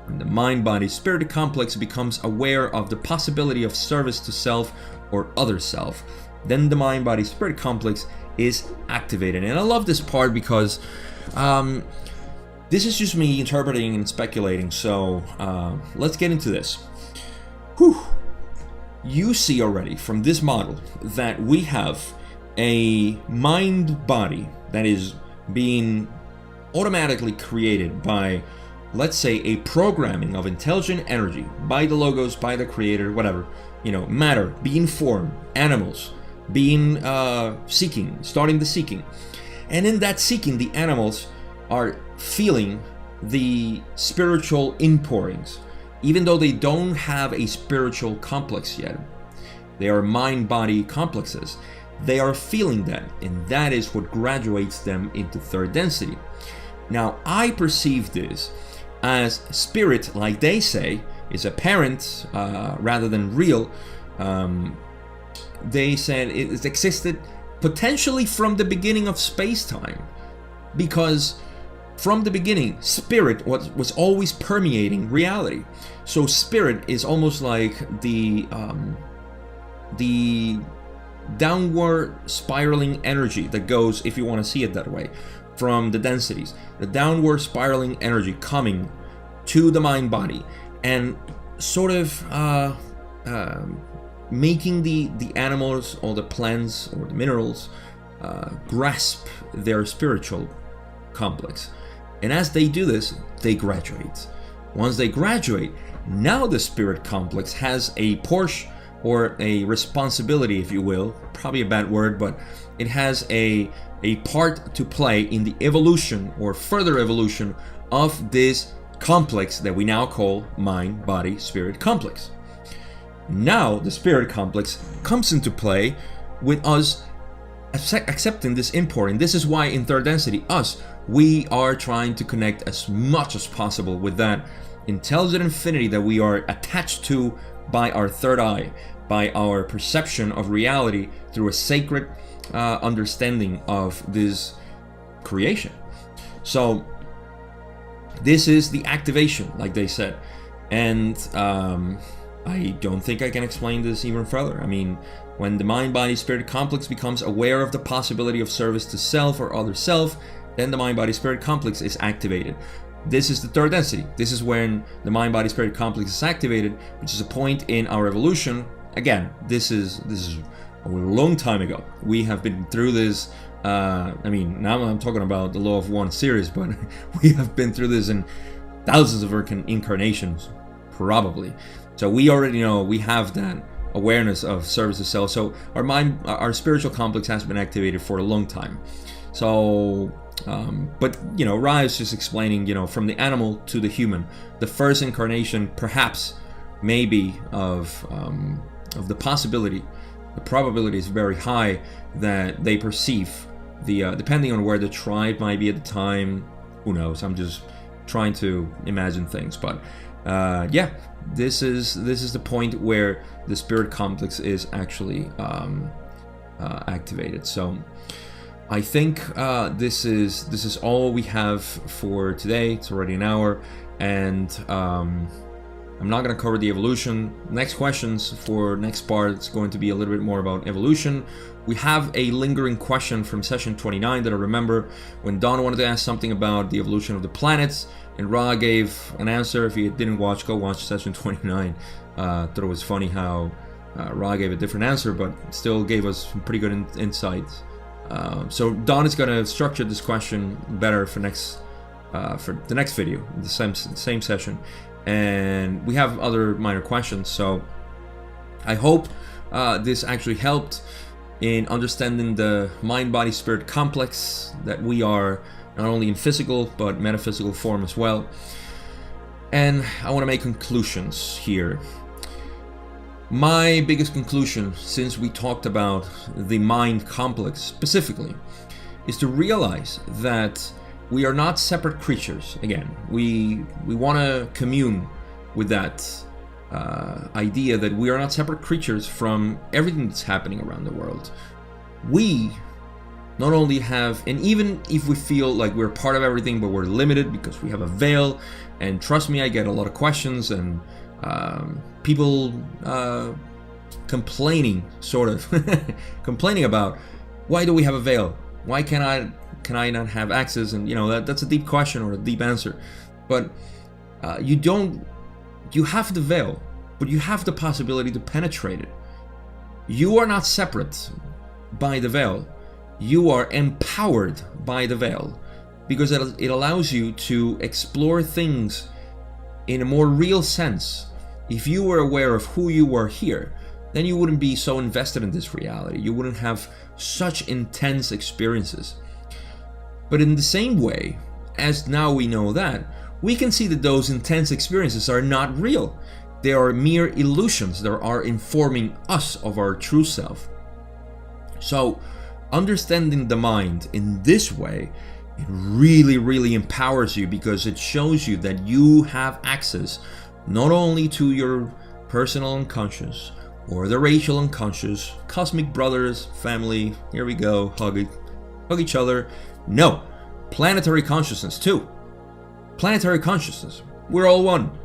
When the mind-body-spirit complex becomes aware of the possibility of service to self or other self, then the mind-body-spirit complex is activated. And I love this part because this is just me interpreting and speculating, so let's get into this. Whew. You see already from this model that we have a mind-body that is being automatically created by, let's say, a programming of intelligent energy by the logos, by the creator, whatever, matter being formed, animals being seeking, starting the seeking, and in that seeking, the animals are feeling the spiritual inpourings, even though they don't have a spiritual complex yet. They are mind-body complexes. They are feeling that, and that is what graduates them into 3rd density. Now, I perceive this as spirit, like they say, is apparent rather than real. They said it existed potentially from the beginning of space-time, because from the beginning, spirit was always permeating reality. So spirit is almost like the downward spiraling energy that goes, if you want to see it that way, from the densities. The downward spiraling energy coming to the mind body and sort of making the animals or the plants or the minerals grasp their spiritual complex. And as they do this, they graduate. Once they graduate, now the spirit complex has a portion or a responsibility, if you will, probably a bad word, but it has a part to play in the evolution or further evolution of this complex that we now call mind, body, spirit complex. Now the spirit complex comes into play with us accepting this import, and this is why in 3rd density, we are trying to connect as much as possible with that intelligent infinity that we are attached to by our 3rd eye, by our perception of reality through a sacred understanding of this creation. So this is the activation, like they said, and I don't think I can explain this even further. I mean, when the mind-body-spirit complex becomes aware of the possibility of service to self or other self, then the mind-body-spirit complex is activated. This is the 3rd density. This is when the mind-body-spirit complex is activated, which is a point in our evolution. Again, this is a long time ago. We have been through this. Now I'm talking about the Law of One series, but we have been through this in thousands of incarnations, probably. So we already know we have that awareness of service to self. So our spiritual complex has been activated for a long time. So, but Ra is just explaining, from the animal to the human, the first incarnation, perhaps, maybe of the possibility. The probability is very high that they perceive depending on where the tribe might be at the time. Who knows? I'm just trying to imagine things, but this is the point where the spirit complex is actually activated. So I think this is all we have for today. It's already an hour, and I'm not going to cover the evolution. Next questions for next part, it's going to be a little bit more about evolution. We have a lingering question from session 29 that I remember when Don wanted to ask something about the evolution of the planets, and Ra gave an answer. If you didn't watch, go watch session 29. Thought it was funny how Ra gave a different answer, but still gave us some pretty good insights. So Don is going to structure this question better for the next video, the same session. And we have other minor questions, so I hope this actually helped in understanding the mind-body-spirit complex that we are, not only in physical but metaphysical form as well. And I want to make conclusions here. My biggest conclusion, since we talked about the mind complex specifically, is to realize that we are not separate creatures. Again, we want to commune with that idea that we are not separate creatures from everything that's happening around the world. We not only have, and even if we feel like we're part of everything, but we're limited because we have a veil, and trust me, I get a lot of questions and people complaining, sort of, complaining about, why do we have a veil? Why can I not have access? And that's a deep question or a deep answer. But you have the veil, but you have the possibility to penetrate it. You are not separate by the veil. You are empowered by the veil, because it allows you to explore things in a more real sense. If you were aware of who you were here, then you wouldn't be so invested in this reality. You wouldn't have such intense experiences. But in the same way, as now we know that, we can see that those intense experiences are not real. They are mere illusions that are informing us of our true self. So, understanding the mind in this way, it really, really empowers you, because it shows you that you have access not only to your personal unconscious or the racial unconscious, cosmic brothers, family, here we go, hug each other. No, planetary consciousness too. Planetary consciousness. We're all one.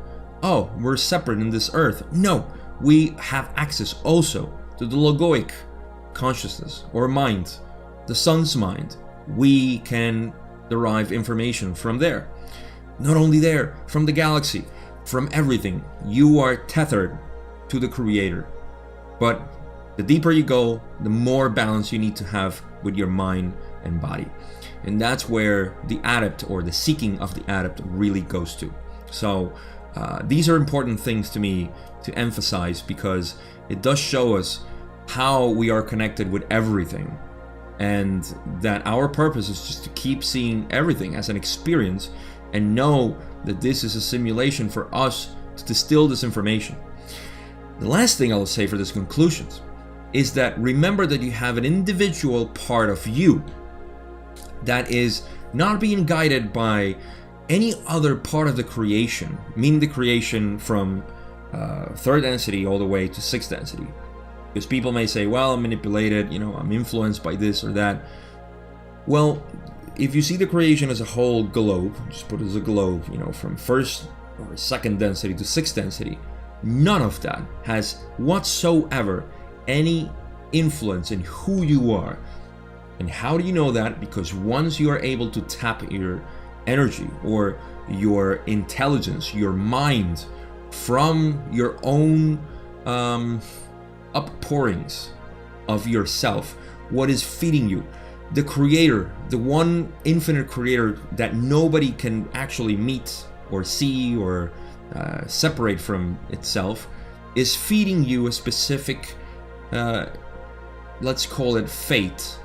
Oh, we're separate in this earth. No, we have access also to the logoic consciousness or mind, the sun's mind. We can derive information from there. Not only there, from the galaxy, from everything. You are tethered to the Creator. But the deeper you go, the more balance you need to have with your mind and body. And that's where the adept, or the seeking of the adept, really goes to. So these are important things to me to emphasize, because it does show us how we are connected with everything, and that our purpose is just to keep seeing everything as an experience and know that this is a simulation for us to distill this information. The last thing I'll say for this conclusions is that remember that you have an individual part of you that is not being guided by any other part of the creation, meaning the creation from third density all the way to sixth density. Because people may say, well, I'm manipulated, I'm influenced by this or that. Well, if you see the creation as a whole globe, just put it as a globe, from first or second density to sixth density, none of that has whatsoever any influence in who you are. And how do you know that? Because once you are able to tap your energy or your intelligence, your mind, from your own uppourings of yourself, what is feeding you, the Creator, the one infinite Creator that nobody can actually meet or see or separate from itself, is feeding you a specific, let's call it fate,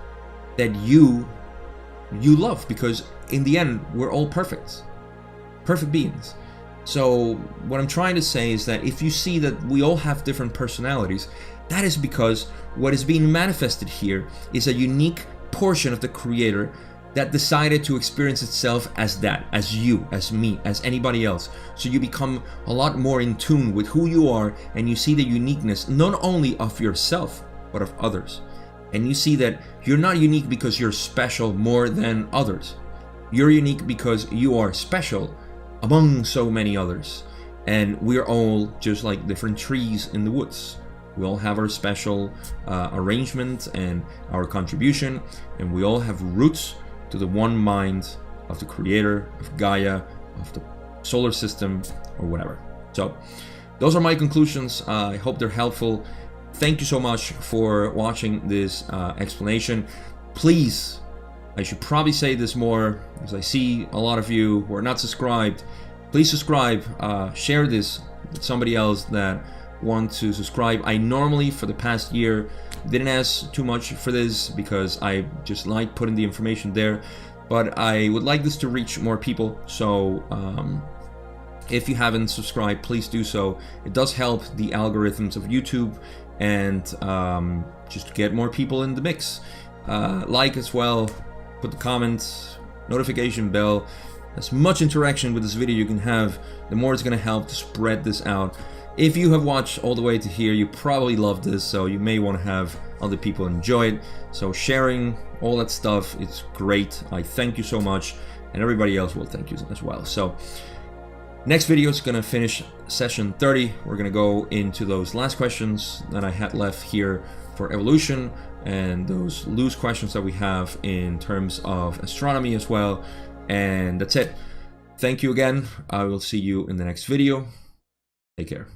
that you love, because in the end we're all perfect beings. So what I'm trying to say is that if you see that we all have different personalities, that is because what is being manifested here is a unique portion of the Creator that decided to experience itself as that, as you, as me, as anybody else. So you become a lot more in tune with who you are, and you see the uniqueness not only of yourself but of others. And you see that you're not unique because you're special more than others. You're unique because you are special among so many others. And we're all just like different trees in the woods. We all have our special arrangement and our contribution, and we all have roots to the one mind of the Creator, of Gaia, of the solar system, or whatever. So those are my conclusions. I hope they're helpful. Thank you so much for watching this explanation. Please, I should probably say this more, because I see a lot of you who are not subscribed. Please subscribe, share this with somebody else that want to subscribe. I normally, for the past year, didn't ask too much for this because I just like putting the information there, but I would like this to reach more people. So If you haven't subscribed, please do so. It does help the algorithms of YouTube and just get more people in the mix. Like as well, put the comments, notification bell. As much interaction with this video you can have, the more it's going to help to spread this out. If you have watched all the way to here, you probably love this, so you may want to have other people enjoy it. So sharing, all that stuff, it's great. I thank you so much, and everybody else will thank you as well. So next video is going to finish session 30. We're going to go into those last questions that I had left here for evolution, and those loose questions that we have in terms of astronomy as well. And that's it. Thank you again. I will see you in the next video. Take care.